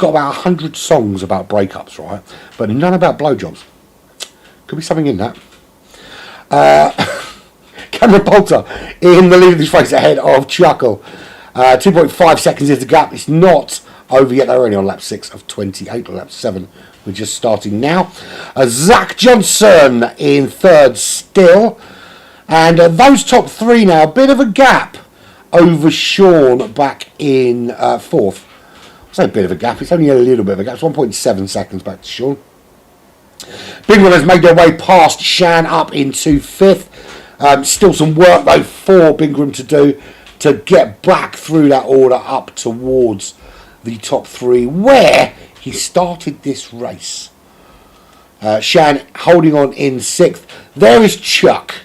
about 100 songs about breakups, right? But none about blowjobs. Could be something in that. Cameron Poulter in the lead of this race ahead of Chuckle. 2.5 seconds is the gap. It's not over yet. They're only on lap 6 of 28, or lap 7. We're just starting now. Zach Johnson in 3rd still. And those top 3 now, a bit of a gap over Sean back in 4th. I say a bit of a gap. It's only a little bit of a gap. It's 1.7 seconds back to Sean. Bingham has made their way past Shan up into 5th. Still some work though for Bingham to do to get back through that order up towards the top 3 where he started this race. Shan holding on in 6th. There is Chuck.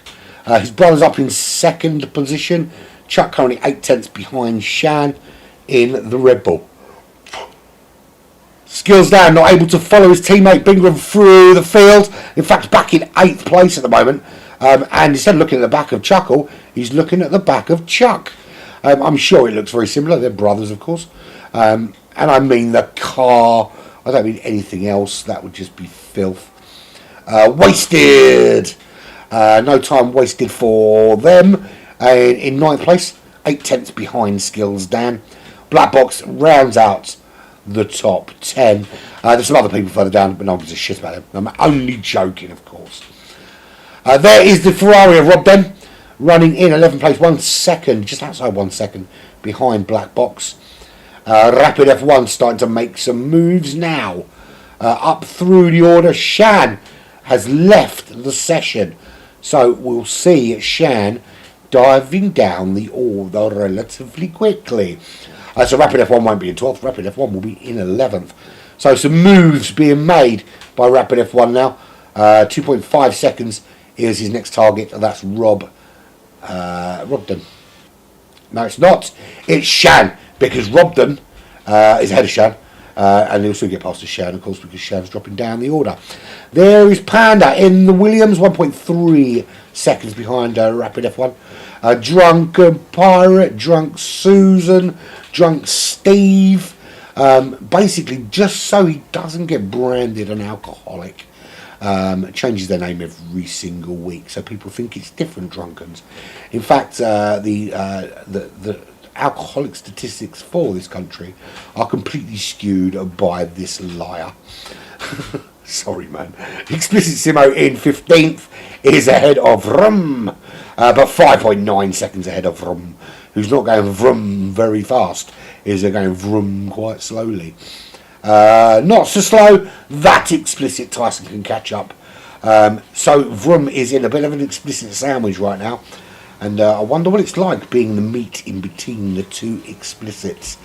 His brother's up in 2nd position. Chuck currently 8 tenths behind Shan in the Red Bull. Skills down, not able to follow his teammate Bingham through the field. In fact, back in 8th place at the moment. And instead of looking at the back of Chuckle, he's looking at the back of Chuck. I'm sure it looks very similar. They're brothers, of course. And I mean the car. I don't mean anything else. That would just be filth. Wasted. No time wasted for them. In 9th place, 8 tenths behind Skills Dan. Black Box rounds out the top 10. There's some other people further down, but no one gives a shit about them. I'm only joking, of course. There is the Ferrari of Rob Den, running in 11th place, 1 second, just outside 1 second behind Black Box. Rapid F1 starting to make some moves now. Up through the order, Shan has left the session, so we'll see Shan diving down the order relatively quickly. So Rapid F1 won't be in 12th, Rapid F1 will be in 11th. So some moves being made by Rapid F1 now. 2.5 seconds is his next target, and that's Robden. No, it's not. It's Shan, because Robden is ahead of Shan. And he'll soon get past to Shan, of course, because Shan's dropping down the order. There is Panda in the Williams, 1.3 seconds behind Rapid F1. Drunken Pirate, Drunk Susan, Drunk Steve. Basically, just so he doesn't get branded an alcoholic. Changes their name every single week, so people think it's different drunkens. In fact, the alcoholic statistics for this country are completely skewed by this liar. Sorry, man. Explicit Simo in 15th is ahead of Rum, but 5.9 seconds ahead of Rum, who's not going Vrum very fast, is going Vrum quite slowly. Not so slow that Explicit Tyson can catch up. So Vrum is in a bit of an explicit sandwich right now, and I wonder what it's like being the meat in between the two explicits.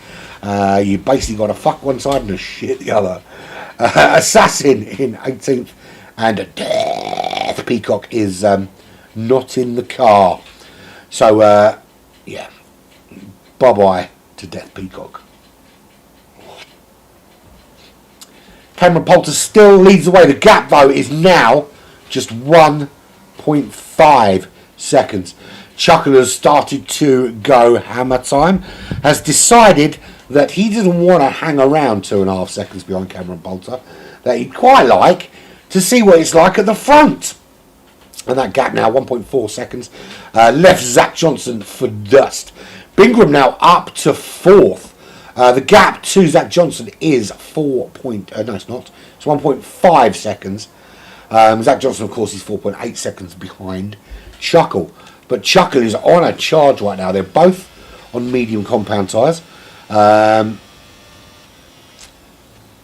You basically got to fuck one side and shit the other. Assassin in 18th, and Death Peacock is not in the car. So, yeah, bye-bye to Death Peacock. Cameron Poulter still leads the way. The gap, though, is now just 1.5 seconds. Chuckle has started to go hammer time, has decided that he doesn't want to hang around 2.5 seconds behind Cameron Poulter, that he'd quite like to see what it's like at the front. And that gap now, 1.4 seconds, left Zach Johnson for dust. Bingram now up to 4th. The gap to Zach Johnson is it's 1.5 seconds. Zach Johnson, of course, is 4.8 seconds behind Chuckle. But Chuckle is on a charge right now. They're both on medium compound tyres.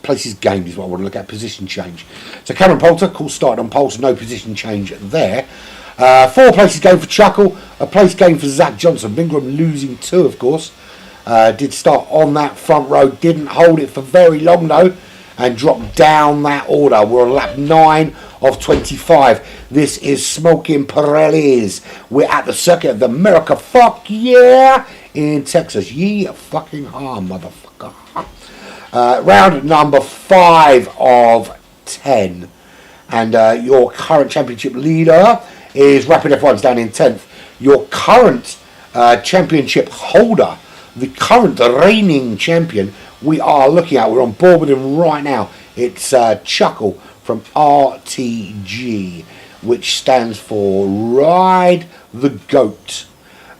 Places gained is what I want to look at. Position change. So Cameron Poulter, of course, started on pole, so no position change there. 4 places gained for Chuckle, a place gained for Zach Johnson. Bingram losing 2, of course. Did start on that front row, didn't hold it for very long though, and dropped down that order. We're on lap 9 of 25. This is Smoking Pirellis. We're at the Circuit of America. Fuck yeah! In Texas. Ye fucking ha, motherfucker. Round number 5 of 10. And your current championship leader is Rapid F1's down in 10th. Your current championship holder, the current reigning champion, we are looking at, we're on board with him right now. It's Chuckle from RTG, which stands for Ride the Goat.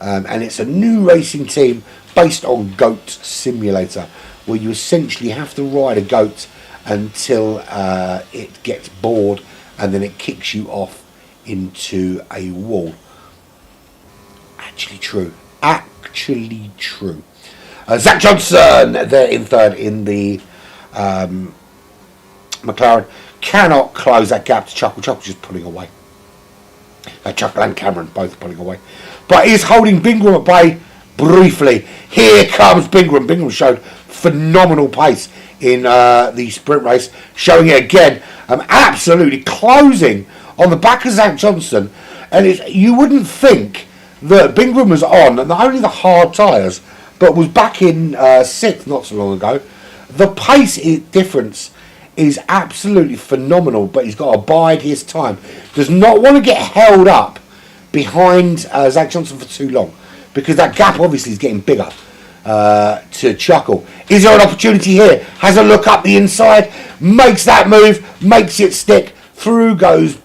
And it's a new racing team based on Goat Simulator, where you essentially have to ride a goat until it gets bored and then it kicks you off into a wall. Actually true. Zach Johnson, there in 3rd in the McLaren, cannot close that gap to Chuckle. Chuckle's just pulling away. Chuckle and Cameron both pulling away. But he's holding Bingram at bay briefly. Here comes Bingram. Bingram showed phenomenal pace in the sprint race, showing it again. Absolutely closing on the back of Zach Johnson. And you wouldn't think that Bingram was on, and not only the hard tyres, but was back in 6th not so long ago. The pace difference is absolutely phenomenal, but he's got to bide his time. Does not want to get held up behind Zach Johnson for too long, because that gap obviously is getting bigger to Chuckle. Is there an opportunity here? Has a look up the inside, makes that move, makes it stick. Through goes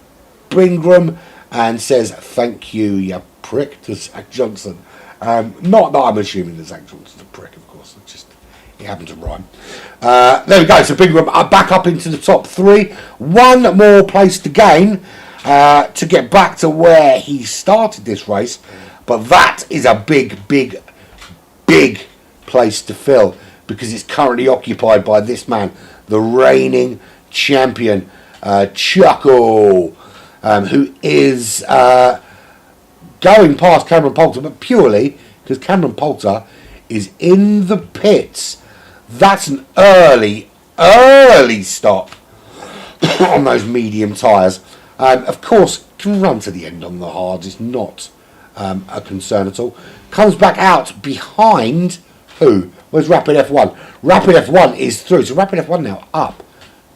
Bingram and says, "Thank you, you prick," to Zach Johnson. Not that I'm assuming that Zach Johnson's a prick, of course. It happened to rhyme. There we go. So Bingram back up into the top 3. One more place to gain to get back to where he started this race. But that is a big place to fill, because it's currently occupied by this man, the reigning champion, Chuckle, who is going past Cameron Poulter, but purely because Cameron Poulter is in the pits. That's an early stop on those medium tyres. Of course, can run to the end on the hards. It's not a concern at all. Comes back out behind who? Where's Rapid F1? Rapid F1 is through. So Rapid F1 now up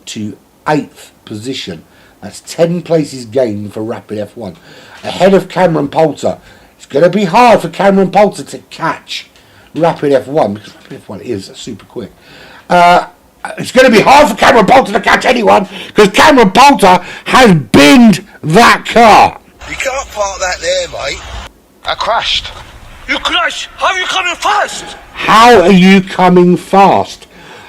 to 8th position. That's 10 places gained for Rapid F1. Ahead of Cameron Poulter. It's going to be hard for Cameron Poulter to catch Rapid F1, because Rapid F1 is super quick. It's going to be hard for Cameron Poulter to catch anyone, because Cameron Poulter has binned that car. You can't park that there, mate. I crashed. You crashed? How are you coming fast? How are you coming fast?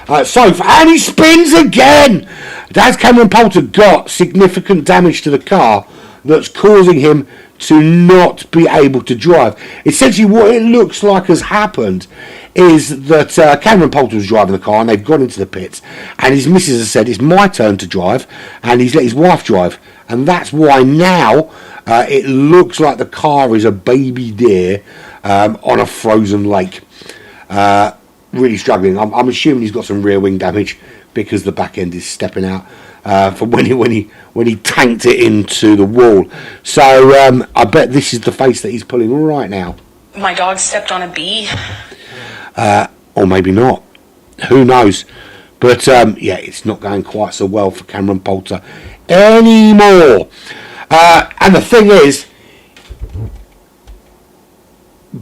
And he spins again. Has Cameron Poulter got significant damage to the car that's causing him to not be able to drive? Essentially, what it looks like has happened is that Cameron Poulter was driving the car and they've gone into the pits, and his missus has said, "It's my turn to drive," and he's let his wife drive, and that's why now it looks like the car is a baby deer on a frozen lake. Really struggling. I'm assuming he's got some rear wing damage, because the back end is stepping out from when he tanked it into the wall. So I bet this is the face that he's pulling right now. My dog stepped on a bee. Or maybe not. Who knows? But yeah, it's not going quite so well for Cameron Poulter anymore. And the thing is,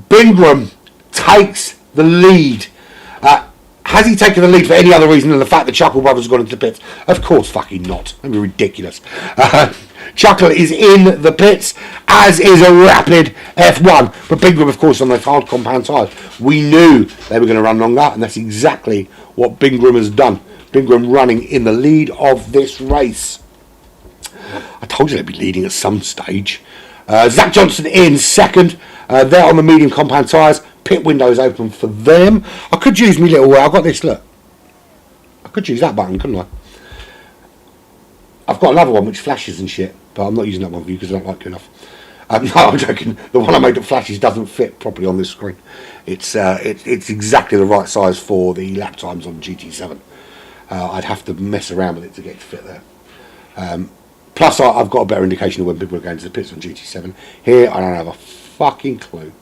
Bingram takes the lead. Has he taken the lead for any other reason than the fact that Chuckle Brothers have gone into the pits? Of course fucking not. That'd be ridiculous. Chuckle is in the pits, as is a Rapid F1. But Bingram, of course, on those hard compound tyres. We knew they were going to run longer, and that's exactly what Bingram has done. Bingram running in the lead of this race. I told you they'd be leading at some stage. Zach Johnson in second. They're on the medium compound tyres. Pit windows open for them. I could use me little... I've got this, look. I could use that button, couldn't I? I've got another one which flashes and shit, but I'm not using that one for you because I don't like it enough. No, I'm joking. The one I made that flashes doesn't fit properly on this screen. It's exactly the right size for the lap times on GT7. I'd have to mess around with it to get it to fit there. Plus, I've got a better indication of when people are going to the pits on GT7. Here, I don't have a fucking clue.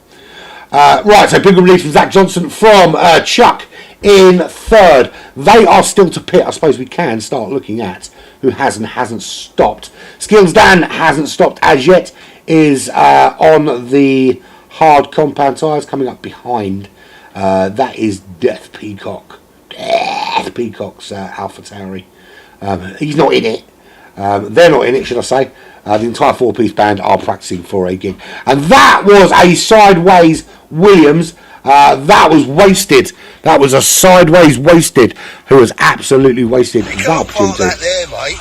Right, so big release from Zach Johnson from Chuck in third. They are still to pit. I suppose we can start looking at who has and hasn't stopped. Skills Dan hasn't stopped as yet. Is on the hard compound tyres coming up behind. That is Death Peacock. Death Peacock's Alpha Tauri. He's not in it. They're not in it, should I say. The entire four-piece band are practicing for a gig. And that was a sideways Williams. That was wasted. That was a sideways wasted who was absolutely wasted that opportunity. That there, mate.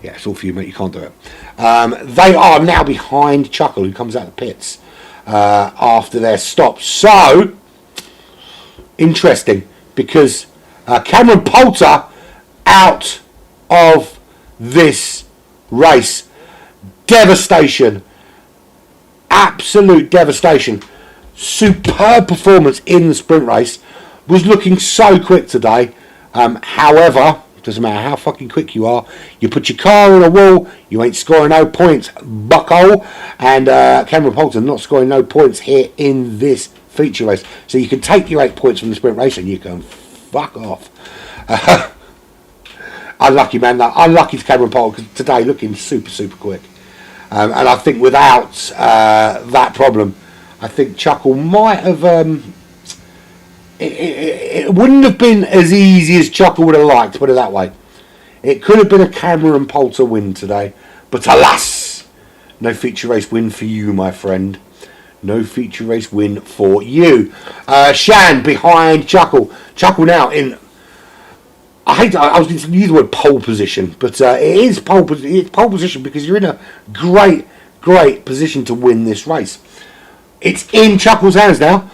Yeah, it's all for you, mate. You can't do it. They are now behind Chuckle, who comes out of the pits after their stop. So, interesting, because Cameron Poulter out of this race. Devastation. Absolute devastation. Superb performance in the sprint race. Was looking so quick today. However, doesn't matter how fucking quick you are, you put your car on a wall, you ain't scoring no points, bucko. And Cameron Poulter not scoring no points here in this feature race. So you can take your 8 points from the sprint race and you can fuck off. Unlucky, man. Unlucky to Cameron Poulter because today looking super quick. And I think without that problem, I think Chuckle might have... It wouldn't have been as easy as Chuckle would have liked, put it that way. It could have been a Cameron Poulter win today. But alas, no feature race win for you, my friend. No feature race win for you. Shan behind Chuckle. Chuckle now in... I was going to use the word pole position, but it is pole position because you're in a great position to win this race. It's in Chuckle's hands now.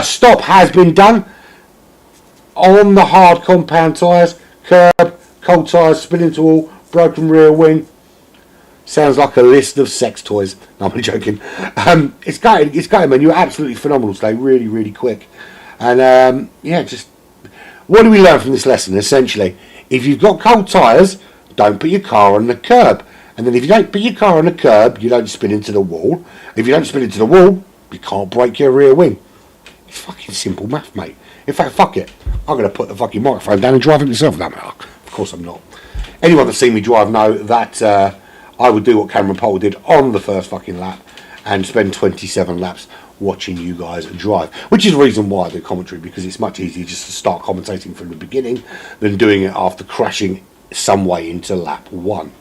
Stop has been done on the hard compound tyres. Curb, cold tyres, spin into wall, broken rear wing. Sounds like a list of sex toys. No, I'm only joking. It's going, man. You're absolutely phenomenal today. Really quick. And yeah, just... What do we learn from this lesson? Essentially, if you've got cold tyres, don't put your car on the curb. And then if you don't put your car on the curb, you don't spin into the wall. If you don't spin into the wall, you can't break your rear wing. It's fucking simple math, mate. In fact, fuck it. I'm going to put the fucking microphone down and drive it myself. No, of course I'm not. Anyone that's seen me drive know that I would do what Cameron Poulter did on the first fucking lap and spend 27 laps watching you guys drive, which is the reason why I do commentary, because it's much easier just to start commentating from the beginning than doing it after crashing some way into lap 1.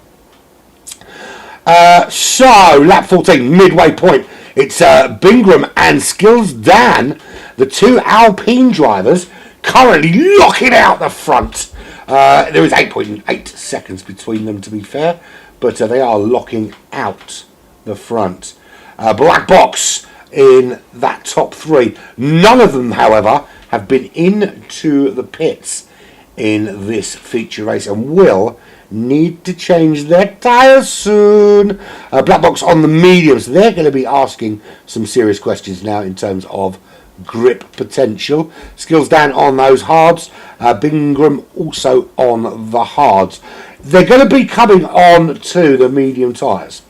So lap 14, midway point, it's Bingram and Skills Dan, the two Alpine drivers, currently locking out the front. There is 8.8 seconds between them, to be fair, but they are locking out the front. Black box in that top 3. None of them, however, have been into the pits in this feature race and will need to change their tyres soon. Black box on the medium, so they're going to be asking some serious questions now in terms of grip potential. Skills down on those hards. Bingham also on the hards. They're going to be coming on to the medium tyres.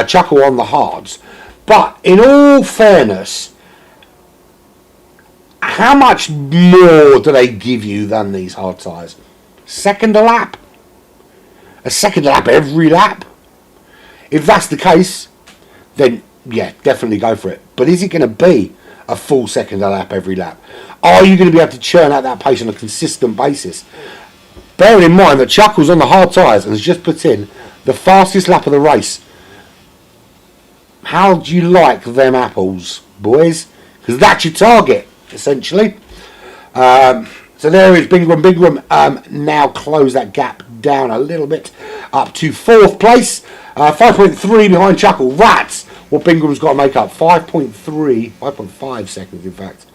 Chuckle on the hards. But in all fairness, how much more do they give you than these hard tyres? Second a lap? A second lap every lap? If that's the case, then yeah, definitely go for it. But is it going to be a full second a lap every lap? Are you going to be able to churn out that pace on a consistent basis? Bearing in mind that Chuckle's on the hard tyres and has just put in the fastest lap of the race. How do you like them apples, boys? Because that's your target, essentially. So there is Bingham. Bingham now close that gap down a little bit up to 4th place. 5.3 behind Chuckle. That's what Bingham's got to make up. 5.5 seconds, in fact.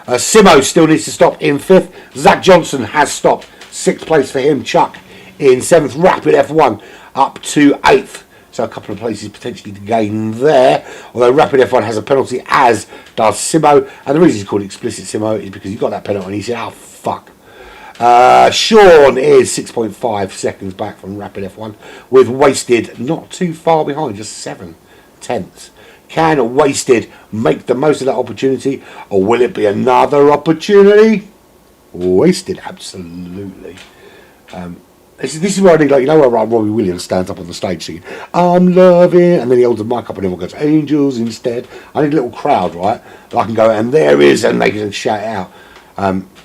Simo still needs to stop in 5th. Zach Johnson has stopped. 6th place for him. Chuck in 7th. Rapid F1 up to 8th. So a couple of places potentially to gain there. Although Rapid F1 has a penalty, as does Simo. And the reason he's called explicit Simo is because he got that penalty and he said, oh, fuck. Sean is 6.5 seconds back from Rapid F1 with Wasted not too far behind, just 7/10. Can Wasted make the most of that opportunity, or will it be another opportunity? Wasted, absolutely. This is where I need, like, you know where Robbie Williams stands up on the stage singing, I'm loving, and then he holds the mic up and everyone goes, angels instead. I need a little crowd, right? That I can go, and there is, and they can shout it out.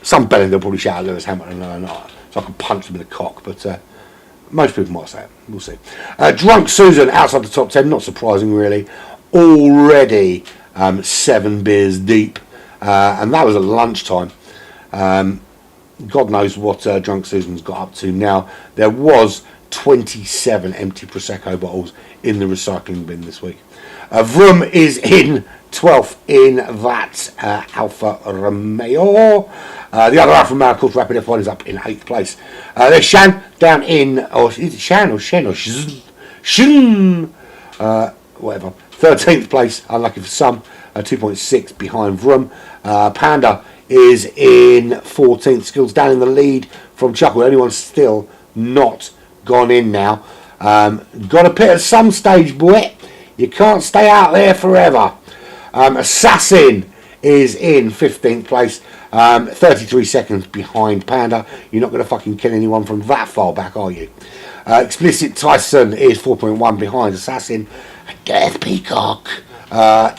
Some belly they'll probably shout at Lewis Hamilton and not, so I can punch them in the cock, but most people might say it. We'll see. Drunk Susan outside the top 10, not surprising really. Already 7 beers deep, and that was at lunchtime. God knows what Drunk Susan's got up to now. There was 27 empty Prosecco bottles in the recycling bin this week. Vroom is in 12th in that Alfa Romeo. The other Alfa Romeo, of course, Rapid F1 is up in 8th place. There's Shan down in, or is it Shan or Shen or Shin? Whatever. 13th place, unlucky for some, 2.6 behind Vroom. Panda is in 14th. Skills down in the lead from Chuckle. Anyone's still not gone in now. Got to pit at some stage, boy. You can't stay out there forever. Assassin is in 15th place, 33 seconds behind Panda. You're not going to fucking kill anyone from that far back, are you? Explicit Tyson is 4.1 behind Assassin. Death Peacock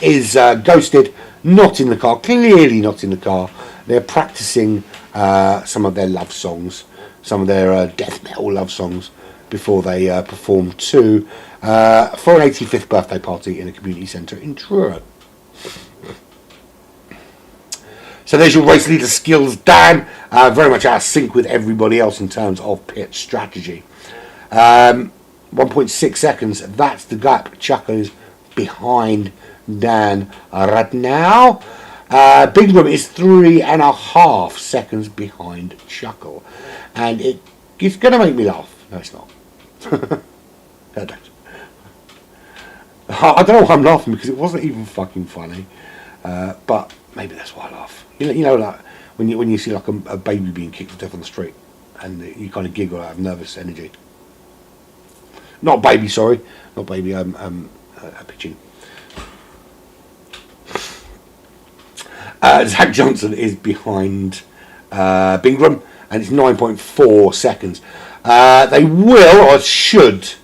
is ghosted, not in the car, clearly not in the car. They're practicing some of their love songs, some of their death metal love songs before they perform for an 85th birthday party in a community centre in Truro. So there's your race leader Skills Dan, very much out of sync with everybody else in terms of pit strategy. 1.6 seconds, that's the gap. Chuckle is behind Dan right now. Bingham is 3.5 seconds behind Chuckle, and it's going to make me laugh. No, it's not. I don't know why I'm laughing, because it wasn't even fucking funny, but maybe that's why I laugh. You know, like when you see like a baby being kicked to death on the street, and you kind of giggle out of nervous energy. Not baby, sorry, not baby. A pigeon. Zach Johnson is behind Bingham, and it's 9.4 seconds. They will, or should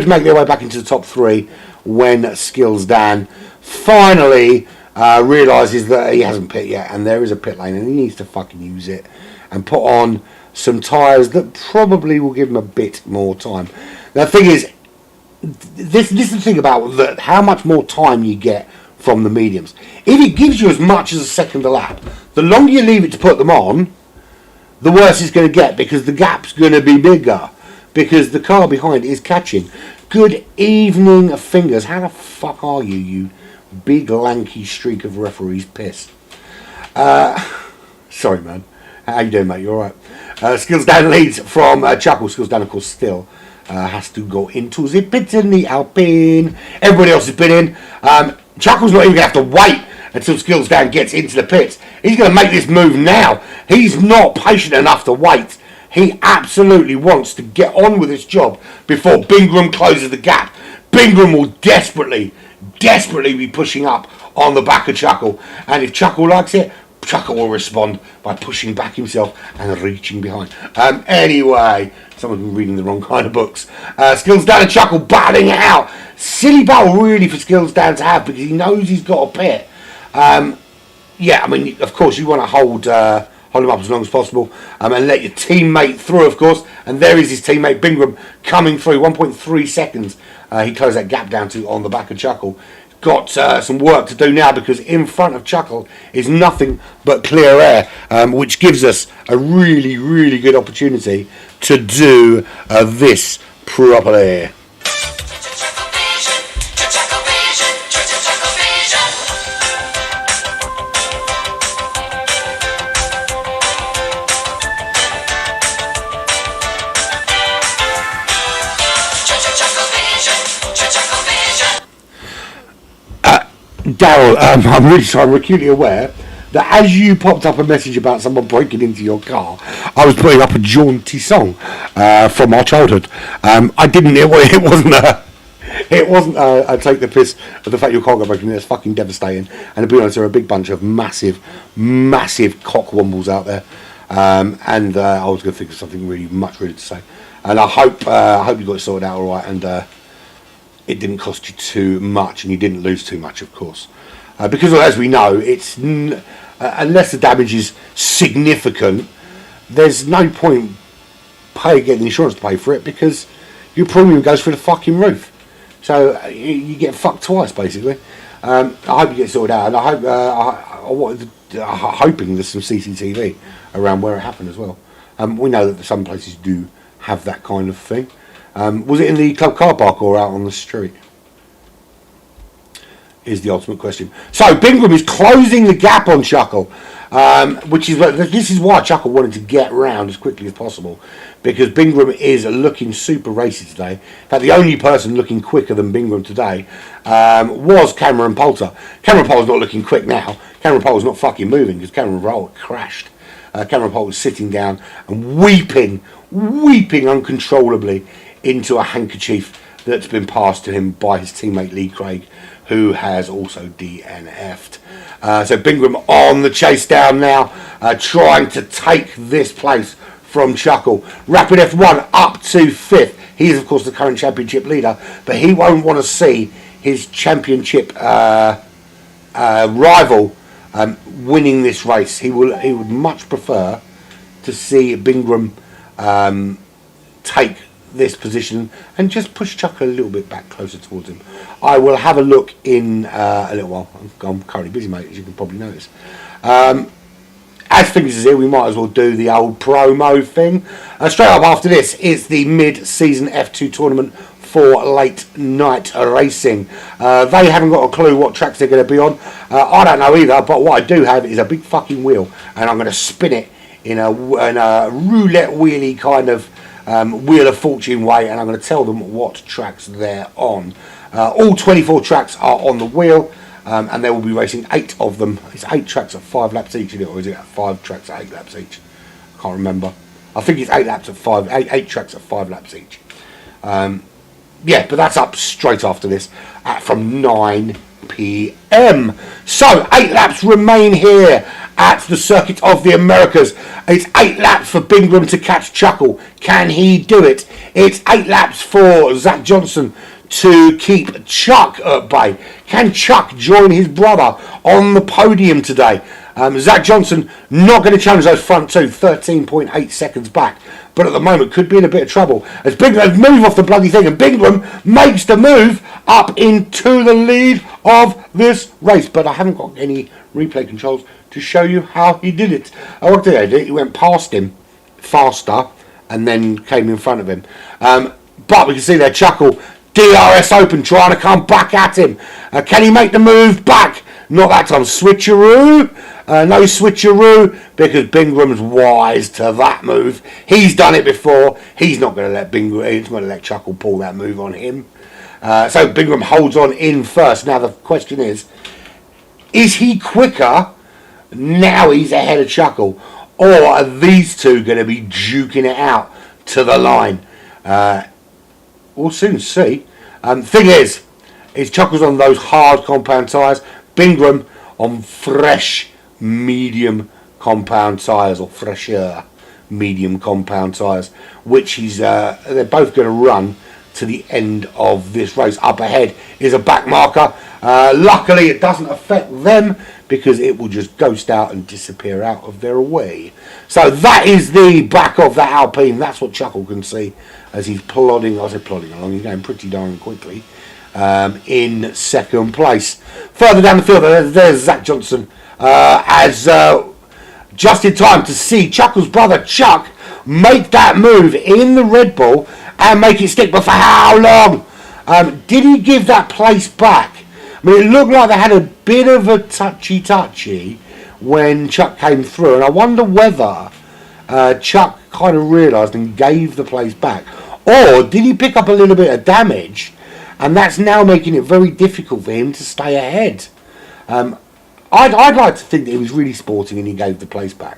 make their way back into the top 3 when Skills Dan finally realises that he hasn't pit yet, and there is a pit lane, and he needs to fucking use it and put on some tyres that probably will give him a bit more time. Now, the thing is, this is the thing about that, how much more time you get from the mediums. If it gives you as much as a second a lap, the longer you leave it to put them on, the worse it's going to get, because the gap's going to be bigger, because the car behind is catching. Good evening, fingers. How the fuck are you, you big lanky streak of referee's piss? Sorry, man. How you doing, mate? You alright? Skills Dan leads from Chuckle. Skills Dan, of course, still has to go into the pit in the Alpine. Everybody else has been in. Chuckle's not even going to have to wait until Skills Dan gets into the pits. He's going to make this move now. He's not patient enough to wait. He absolutely wants to get on with his job before Bingram closes the gap. Bingram will desperately be pushing up on the back of Chuckle. And if Chuckle likes it, Chuckle will respond by pushing back himself and reaching behind. Anyway, someone's been reading the wrong kind of books. Skills Dan and Chuckle battling it out. Silly battle really for Skills Dan to have because he knows he's got a pit. Yeah, I mean, of course, you want to hold him up as long as possible and let your teammate through, of course. And there is his teammate, Bingram, coming through. 1.3 seconds he closed that gap down to on the back of Chuckle. Got some work to do now because in front of Chuckle is nothing but clear air, which gives us a really, really good opportunity to do this properly. Daryl, I'm really sorry, I'm acutely aware that as you popped up a message about someone breaking into your car, I was putting up a jaunty song from our childhood. I didn't. It wasn't I take the piss of the fact your car got broken in. It's fucking devastating. And to be honest, there are a big bunch of massive cockwombles out there. And I was going to think of something really to say. And I hope you got it sorted out all right. And it didn't cost you too much, and you didn't lose too much, of course, because as we know, it's unless the damage is significant, there's no point getting the insurance to pay for it because your premium goes through the fucking roof. So you get fucked twice, basically. I hope you get sorted out, and I'm hoping there's some CCTV around where it happened as well. We know that some places do have that kind of thing. Was it in the club car park or out on the street? Is the ultimate question. So Bingram is closing the gap on Chuckle, this is why Chuckle wanted to get round as quickly as possible, because Bingram is looking super racy today. In fact, the only person looking quicker than Bingram today was Cameron Poulter. Cameron Poulter's not looking quick now. Cameron Poulter's not fucking moving because Cameron Poulter crashed. Cameron Poulter's sitting down and weeping uncontrollably into a handkerchief that's been passed to him by his teammate Lee Craig, who has also DNF'd. So Bingram on the chase down now, trying to take this place from Chuckle. Rapid F1 up to 5th. He is, of course, the current championship leader, but he won't want to see his championship rival winning this race. He would much prefer to see Bingram take this position and just push Chuckle a little bit back closer towards him. I will have a look in a little while. I'm currently busy, mate, as you can probably notice. As things is here, we might as well do the old promo thing. Straight up after this is the mid-season F2 tournament for late night racing. They haven't got a clue what tracks they're going to be on. I don't know either, but what I do have is a big fucking wheel, and I'm going to spin it in a roulette wheelie kind of Wheel of Fortune way, and I'm going to tell them what tracks they're on. All 24 tracks are on the wheel, and they will be racing 8 of them. It's 8 tracks at 5 laps each, or is it 5 tracks at 8 laps each? I can't remember. I think it's 8 laps at 8 tracks at 5 laps each. Yeah, but that's up straight after this from 9 p.m. So 8 laps remain here at the Circuit of the Americas. It's 8 laps for Bingram to catch Chuckle. Can he do it? It's 8 laps for Zach Johnson to keep Chuck at bay. Can Chuck join his brother on the podium today? Zach Johnson not going to challenge those front two, 13.8 seconds back, but at the moment could be in a bit of trouble as Bingram move off the bloody thing, and Bingram makes the move up into the lead of this race. But I haven't got any replay controls to show you how he did it. What did he do? He went past him faster and then came in front of him. But we can see there Chuckle, DRS open, trying to come back at him. Can he make the move back? Not that time. Switcheroo. No switcheroo, because Bingram's wise to that move. He's done it before. He's not going to let He's going to let Chuckle pull that move on him. So Bingram holds on in first. Now the question is, Is he quicker? Now he's ahead of Chuckle. Or are these two going to be duking it out to the line? We'll soon see. Thing is Chuckle's on those hard compound tyres. Bingham on fresh medium compound tyres, or fresher medium compound tyres, which they're both going to run to the end of this race. Up ahead is a back marker. Luckily it doesn't affect them, because it will just ghost out and disappear out of their way. So that is the back of that Alpine. That's what Chuckle can see as he's plodding along. He's going pretty darn quickly in second place. Further down the field, there's Zach Johnson just in time to see Chuckle's brother Chuck make that move in the Red Bull and make it stick. But for how long? Did he give that place back? I mean, it looked like they had a bit of a touchy when Chuck came through, and I wonder whether Chuck kind of realised and gave the place back, or did he pick up a little bit of damage, and that's now making it very difficult for him to stay ahead. I'd like to think that he was really sporting and he gave the place back.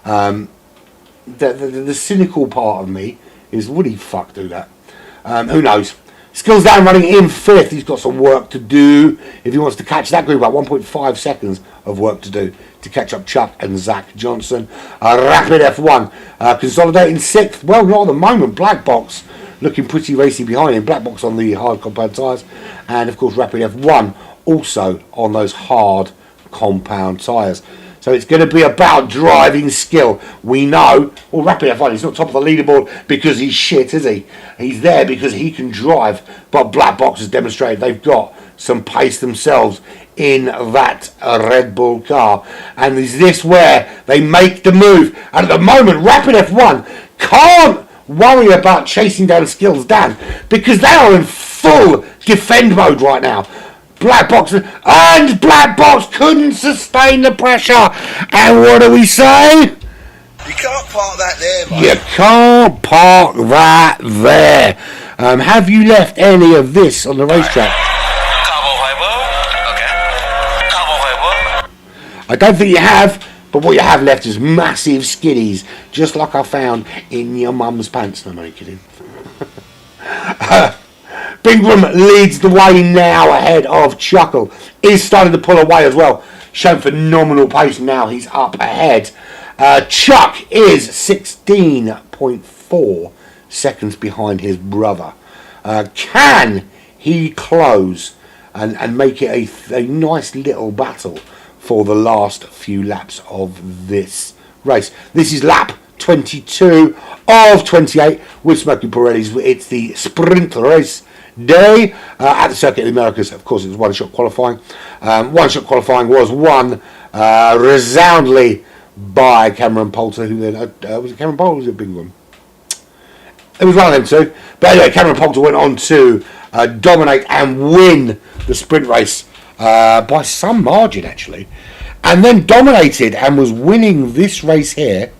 The cynical part of me is, would he fuck do that? Who knows? Skills down, running in fifth. He's got some work to do if he wants to catch that group. About 1.5 seconds of work to do to catch up Chuck and Zach Johnson. Rapid F1 consolidating sixth. Well, not at the moment. Black Box looking pretty racy behind him. Black Box on the hard compound tyres, and of course Rapid F1 also on those hard compound tyres. So it's going to be about driving skill. We know, well, Rapid F1, he's not top of the leaderboard because he's shit, is he? He's there because he can drive. But Black Box has demonstrated they've got some pace themselves in that Red Bull car. And is this where they make the move? And at the moment, Rapid F1 can't worry about chasing down Skills Dan, because they are in full defend mode right now. Black Box couldn't sustain the pressure, and what do we say? You can't park that there, mate. You can't park that there. Have you left any of this on the racetrack? I don't think you have, but what you have left is massive skiddies, just like I found in your mum's pants. No, I'm only kidding. Bingham leads the way now ahead of Chuckle. He's starting to pull away as well. Showing phenomenal pace now. He's up ahead. Chuck is 16.4 seconds behind his brother. Can he close and make it a nice little battle for the last few laps of this race? This is lap 22 of 28 with Smokey Pirellis. It's the sprint race day at the Circuit of the Americas. Of course, it was one-shot qualifying. One-shot qualifying was won resoundingly by Cameron Poulter, who then was it Cameron Poulter or was it Bingham? It was one of them two. But anyway, Cameron Poulter went on to dominate and win the sprint race by some margin, actually, and then dominated and was winning this race here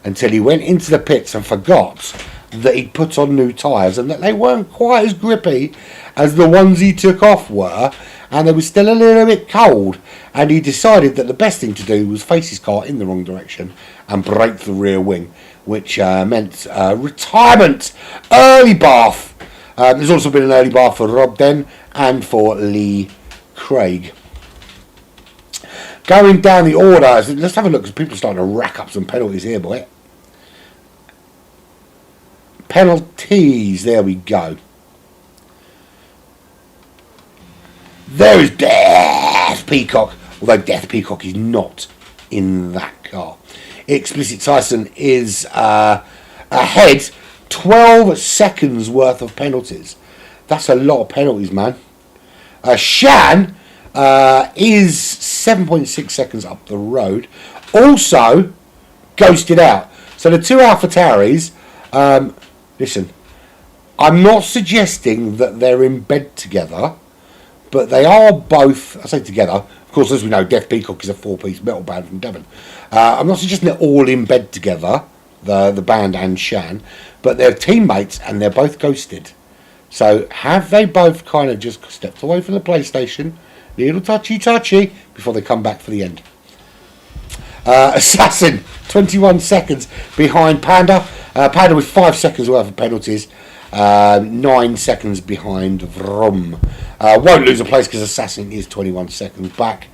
until he went into the pits and forgot that he'd put on new tyres and that they weren't quite as grippy as the ones he took off were, and they were still a little bit cold, and he decided that the best thing to do was face his car in the wrong direction and break the rear wing, which meant retirement. Early bath. There's also been an early bath for Rob Den and for Lee Craig. Going down the order, let's have a look, because people are starting to rack up some penalties here, boy. Penalties, there we go. There is Death Peacock, although Death Peacock is not in that car. Explicit Tyson is ahead, 12 seconds worth of penalties. That's a lot of penalties, man. Shan is 7.6 seconds up the road, also ghosted out. So the two AlphaTauris, listen, I'm not suggesting that they're in bed together, but they are both, I say together, of course, as we know, Death Peacock is a four-piece metal band from Devon. I'm not suggesting they're all in bed together, the band and Shan, but they're teammates and they're both ghosted. So have they both kind of just stepped away from the PlayStation Little touchy before they come back for the end. Assassin, 21 seconds behind Panda. Panda with 5 seconds worth of penalties. 9 seconds behind Vroom. Won't lose a place because Assassin is 21 seconds back.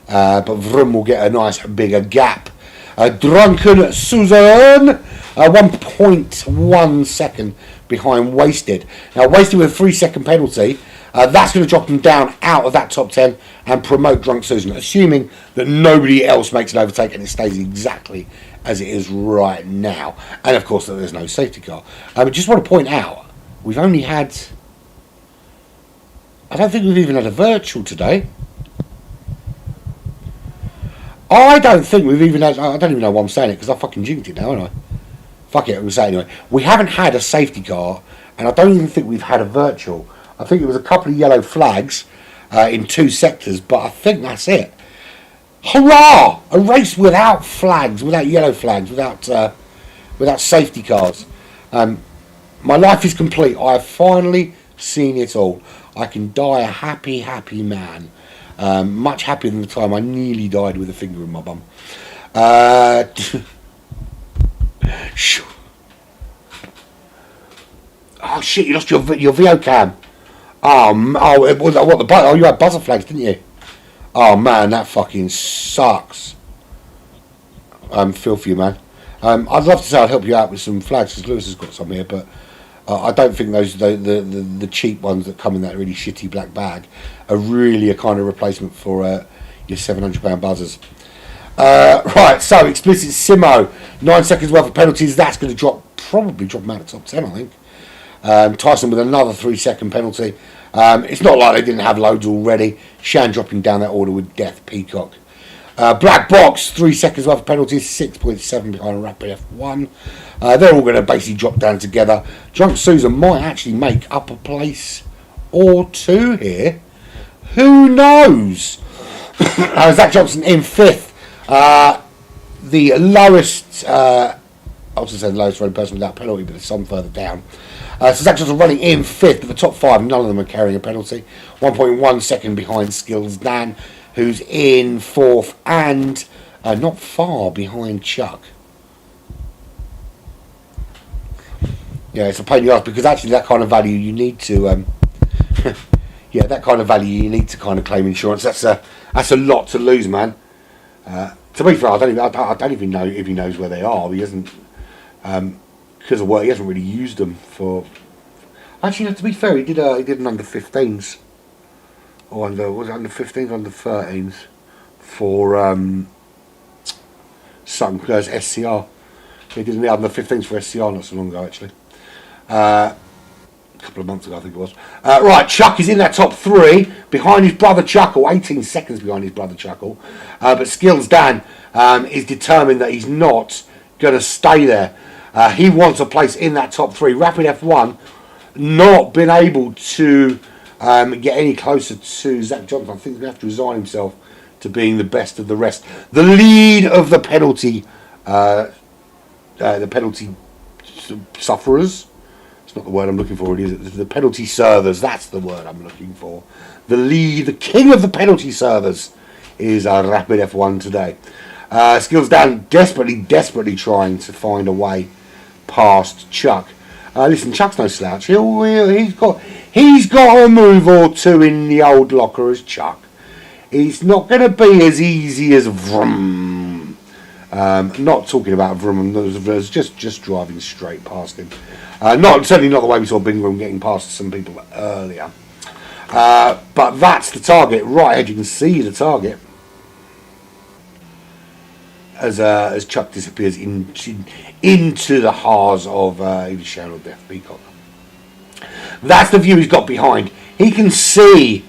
But Vroom will get a nice bigger gap. Drunken Susan, 1.1 second behind Wasted. Now Wasted with a 3-second penalty. That's going to drop them down out of that top 10 and promote Drunk Susan, assuming that nobody else makes an overtake and it stays exactly as it is right now. And of course that there's no safety car. I just want to point out, we've only had... I don't think we've even had a virtual today. I don't think we've even had... I don't even know why I'm saying it because I fucking jinxed it now, haven't I? Fuck it, I'm going to say it anyway. We haven't had a safety car and I don't even think we've had a virtual. I think it was a couple of yellow flags in 2 sectors, but I think that's it. Hurrah! A race without flags, without yellow flags, without safety cars. My life is complete. I have finally seen it all. I can die a happy, happy man. Much happier than the time I nearly died with a finger in my bum. Oh shit! You lost your VO cam. You had buzzer flags, didn't you? Oh man, that fucking sucks. Feel for you, man. I'd love to say I'd help you out with some flags because Lewis has got some here, but I don't think those the cheap ones that come in that really shitty black bag are really a kind of replacement for your £700 buzzers. Right, so explicit Simo, 9 seconds worth of penalties. That's going to probably drop him out of top 10, I think. Tyson with another 3-second penalty. It's not like they didn't have loads already. Shan dropping down that order with Death Peacock. Black Box, 3 seconds worth of penalties, 6.7 behind Rapid F1. They're all going to basically drop down together. Drunk Susan might actually make up a place or two here. Who knows? Zach Johnson in 5th. The lowest... I was going to say the lowest rated person without penalty, but there's some further down. So Zach Johnson running in 5th, but the top 5, none of them are carrying a penalty. 1.1 second behind Skills Dan, who's in 4th, and not far behind Chuck. Yeah, it's a pain in the ass because actually that kind of value you need to... that kind of value you need to kind of claim insurance. That's a lot to lose, man. To be fair, I don't even know if he knows where they are. He hasn't... because of work, he hasn't really used them for. Actually, to be fair, he did an under 15s, or was it under 15s, under 13s for some SCR. He did the under 15s for SCR not so long ago, actually. A couple of months ago, I think it was. Right, Chuck is in that top 3 behind his brother Chuckle, 18 seconds behind his brother Chuckle. But Skills Dan is determined that he's not going to stay there. He wants a place in that top 3. Rapid F1 not been able to get any closer to Zach Johnson. I think he's going to have to resign himself to being the best of the rest. The lead of the penalty sufferers. It's not the word I'm looking for, it is. The penalty servers. That's the word I'm looking for. The king of the penalty servers is Rapid F1 today. Skills Dan desperately trying to find a way past Chuck. Listen, Chuck's no slouch. He's got a move or two in the old locker as Chuck. It's not going to be as easy as Vroom. Not talking about Vroom. There's just driving straight past him. Certainly not the way we saw Bingham getting past some people earlier. But that's the target right ahead. You can see the target as Chuck disappears into the haars of either Sharon or Death Peacock. That's the view he's got behind. He can see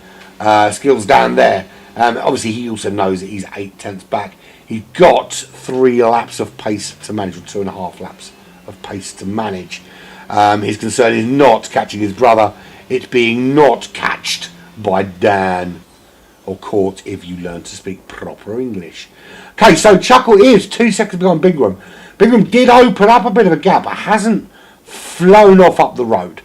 Skills down there. Obviously, he also knows that he's 8/10 back. He's got 3 laps of pace to manage, or 2.5 laps of pace to manage. His concern is not catching his brother. It's being not catched by Dan, or caught if you learn to speak proper English. Okay, so Chuckle is 2 seconds behind Bingham. Bingham did open up a bit of a gap, but hasn't flown off up the road.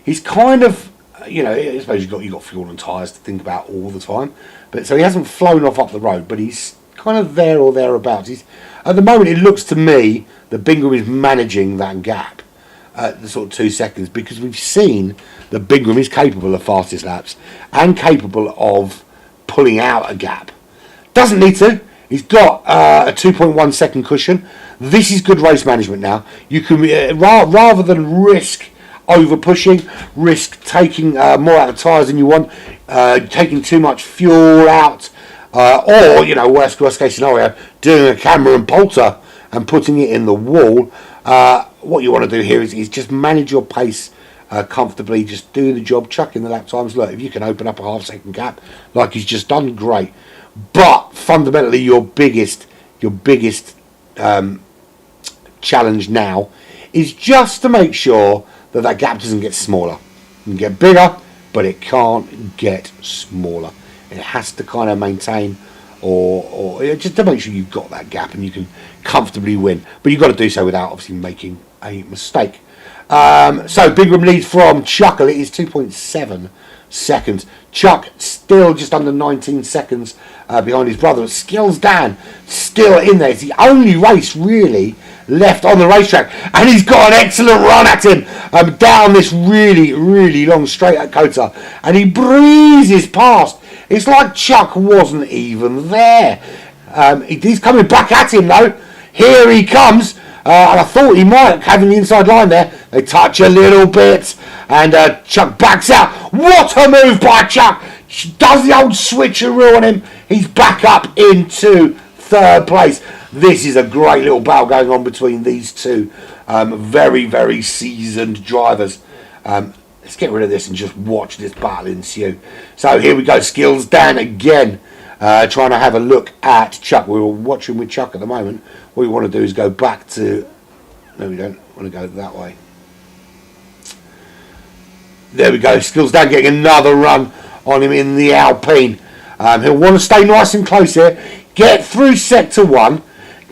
He's kind of you know, I suppose you've got fuel and tyres to think about all the time. But so he hasn't flown off up the road, but he's kind of there or thereabouts. At the moment, it looks to me that Bingham is managing that gap at the sort of 2 seconds, because we've seen that Bingham is capable of fastest laps and capable of pulling out a gap. Doesn't need to. He's got a 2.1 second cushion. This is good race management now. You can, rather than risk over pushing, risk taking more out of tyres than you want, taking too much fuel out, or, you know, worst case scenario, doing a Cameron Poulter and putting it in the wall. What you want to do here is just manage your pace comfortably, just do the job, chuck in the lap times. Look, if you can open up a half-second gap like he's just done, great. But fundamentally, your biggest challenge now is just to make sure that gap doesn't get smaller. It can get bigger, but it can't get smaller. It has to kind of maintain, or just to make sure you've got that gap and you can comfortably win. But you've got to do so without obviously making a mistake. So Bingham leads from Chuck. It is 2.7 seconds. Chuck still just under 19 seconds behind his brother. Skills Dan still in there. It's the only race really left on the racetrack, and he's got an excellent run at him down this really long straight at Kota, and he breezes past. It's like Chuck wasn't even there. He's coming back at him though. Here he comes. And I thought he might have the inside line there. They touch a little bit, and Chuck backs out. What a move by Chuck! Does the old switcheroo on him. He's back up into third place. This is a great little battle going on between these two very seasoned drivers. Let's get rid of this and just watch this battle ensue. So here we go. Skills Dan again. Trying to have a look at Chuck. We're watching with Chuck at the moment. What we want to do is go back to... No, we don't want to go that way. There we go. Skills Dan getting another run on him in the Alpine. He'll want to stay nice and close here. Get through Sector 1.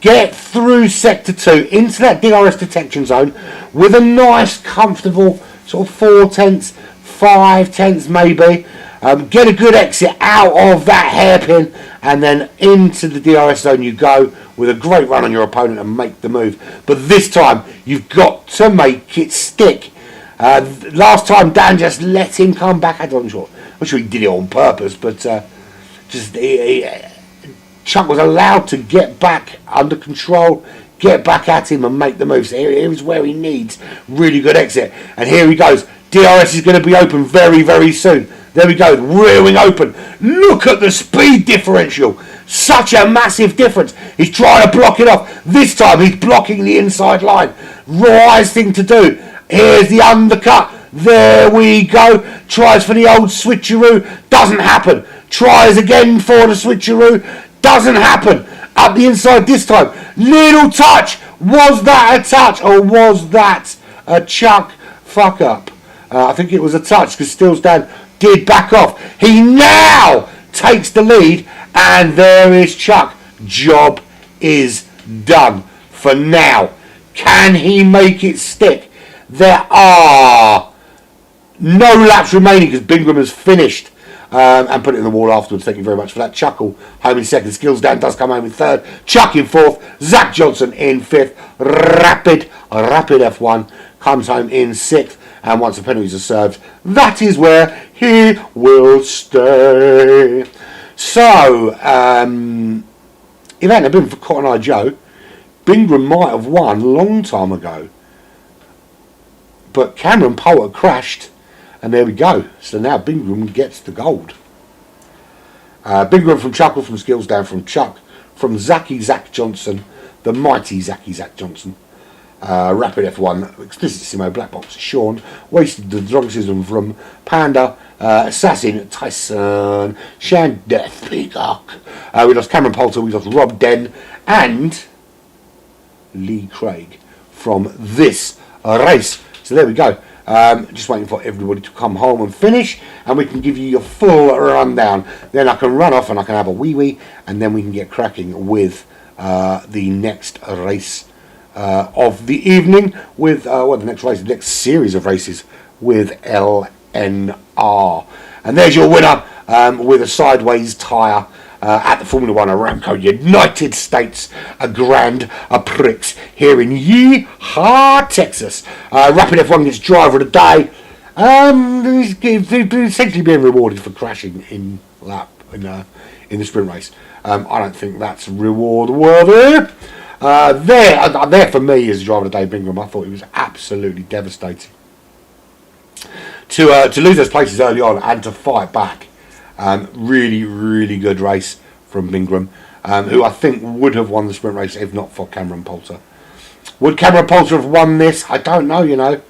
Get through Sector 2 into that DRS detection zone with a nice, comfortable sort of 4 tenths, 5 tenths maybe. Get a good exit out of that hairpin, and then into the DRS zone you go with a great run on your opponent and make the move. But this time you've got to make it stick. Last time Dan just let him come back. I'm sure he did it on purpose, but Chuck was allowed to get back under control, get back at him and make the move. So here's where he needs really good exit. And here he goes. DRS is going to be open very soon. There we go, rearing open. Look at the speed differential. Such a massive difference. He's trying to block it off. This time he's blocking the inside line. Wise thing to do. Here's the undercut. There we go. Tries for the old switcheroo. Doesn't happen. Tries again for the switcheroo. Doesn't happen. Up the inside this time. Little touch. Was that a touch or was that a Chuck fuck up? I think it was a touch because Stills Dan did back off. He now takes the lead, and there is Chuck. Job is done for now. Can he make it stick? There are no laps remaining because Bingham has finished and put it in the wall afterwards. Thank you very much for that. Chuckle home in second. Skills Dan does come home in third. Chuck in fourth. Zach Johnson in fifth. Rapid F1 comes home in sixth. And once the penalties are served, that is where he will stay. So, if it hadn't been for Cotton Eye Joe, Bingham might have won a long time ago. But Cameron Poulter crashed, and there we go. So now Bingham gets the gold. Bingham from Chuckle, from Skills Dan, from Chuck, from Zach Johnson, the mighty Zach Johnson. Rapid F1, Explicitissimo, Black Box, Sean, Wasted the Drunksism from Panda, Assassin, Tyson, Shan Death, Peacock. We lost Cameron Poulter, we lost Rob Den, and Lee Craig from this race. So there we go. Just waiting for everybody to come home and finish, and we can give you your full rundown. Then I can run off and I can have a wee, and then we can get cracking with the next race of the evening with the next series of races with LA. WSR. And there's your winner with a sideways tyre at the Formula 1 Aramco United States Grand Prix here in Yeehaw, Texas. Rapid F1 gets driver of the day. He's essentially being rewarded for crashing in the sprint race. I don't think that's reward worthy. There for me as driver of the day, Bingham. I thought it was absolutely devastating to lose those places early on and to fight back. Really, really good race from Bingham, who I think would have won the sprint race if not for Cameron Poulter. Would Cameron Poulter have won this? I don't know,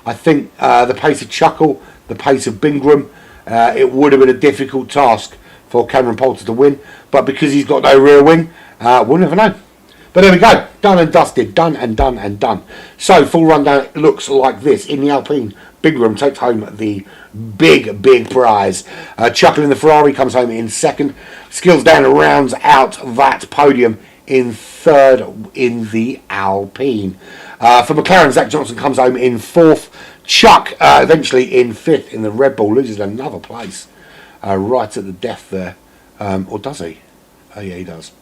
I think the pace of Chuckle, the pace of Bingham, it would have been a difficult task for Cameron Poulter to win, but because he's got no rear wing, we'll never know. But there we go, done and dusted, done and done and done. So, full rundown looks like this. In the Alpine, Bingham takes home the big prize. Chuckle in the Ferrari comes home in second. Skills down rounds out that podium in third in the Alpine. For McLaren, Zach Johnson comes home in fourth. Chuck eventually in fifth in the Red Bull, loses another place right at the death there. Or does he? Oh yeah, he does.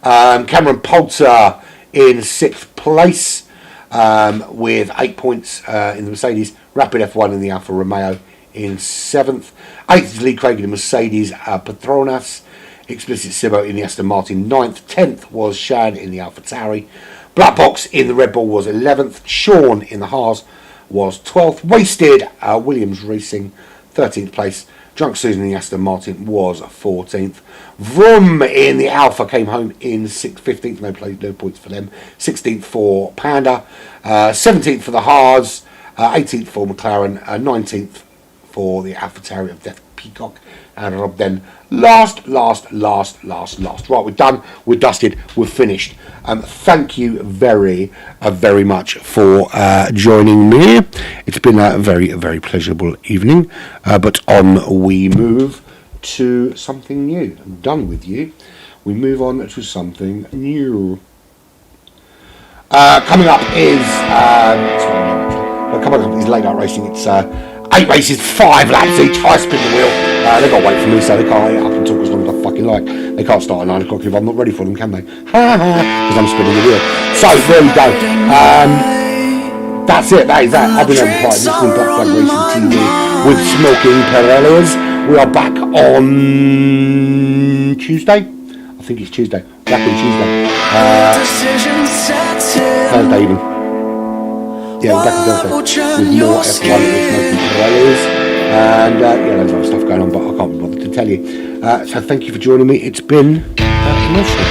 Cameron Poulter in sixth place with 8 points in the Mercedes. Rapid F1 in the Alfa Romeo in seventh. Eighth is Lee Craig in the Mercedes Petronas. Explicit Sibbo in the Aston Martin 9th. 10th was Shad in the Alfa Tauri. Black Box in the Red Bull was 11th. Sean in the Haas was 12th. Wasted Williams Racing 13th place. Drunk Susan in the Aston Martin was 14th. Vroom in the Alpha came home in 15th. No points for them. 16th for Panda. 17th for the Haas. 18th for McLaren. 19th for the Alpha Tauri of Death Peacock. And Rob then last. Right, we're done. We're dusted. We're finished. Thank you very much for joining me. It's been a very pleasurable evening. But on we move to something new. I'm done with you. We move on to something new. Coming up is late night racing. It's 8 races, 5 laps each. I spin the wheel. They've got to wait for me, so they can't. I can talk as long as I fucking like. They can't start at 9 o'clock if I'm not ready for them, can they? Because I'm spinning the wheel. So there we go. That's it. That is that. I've been on This has been Black Flag Racing TV with Smoking Pirellis. We are back on Tuesday. I think it's Tuesday. Back on Tuesday. Thursday even. Yeah, we're back on Thursday with more F1 with Smoking Pirellis. And loads of other stuff going on, but I can't be bothered to tell you. So thank you for joining me. It's been emotional.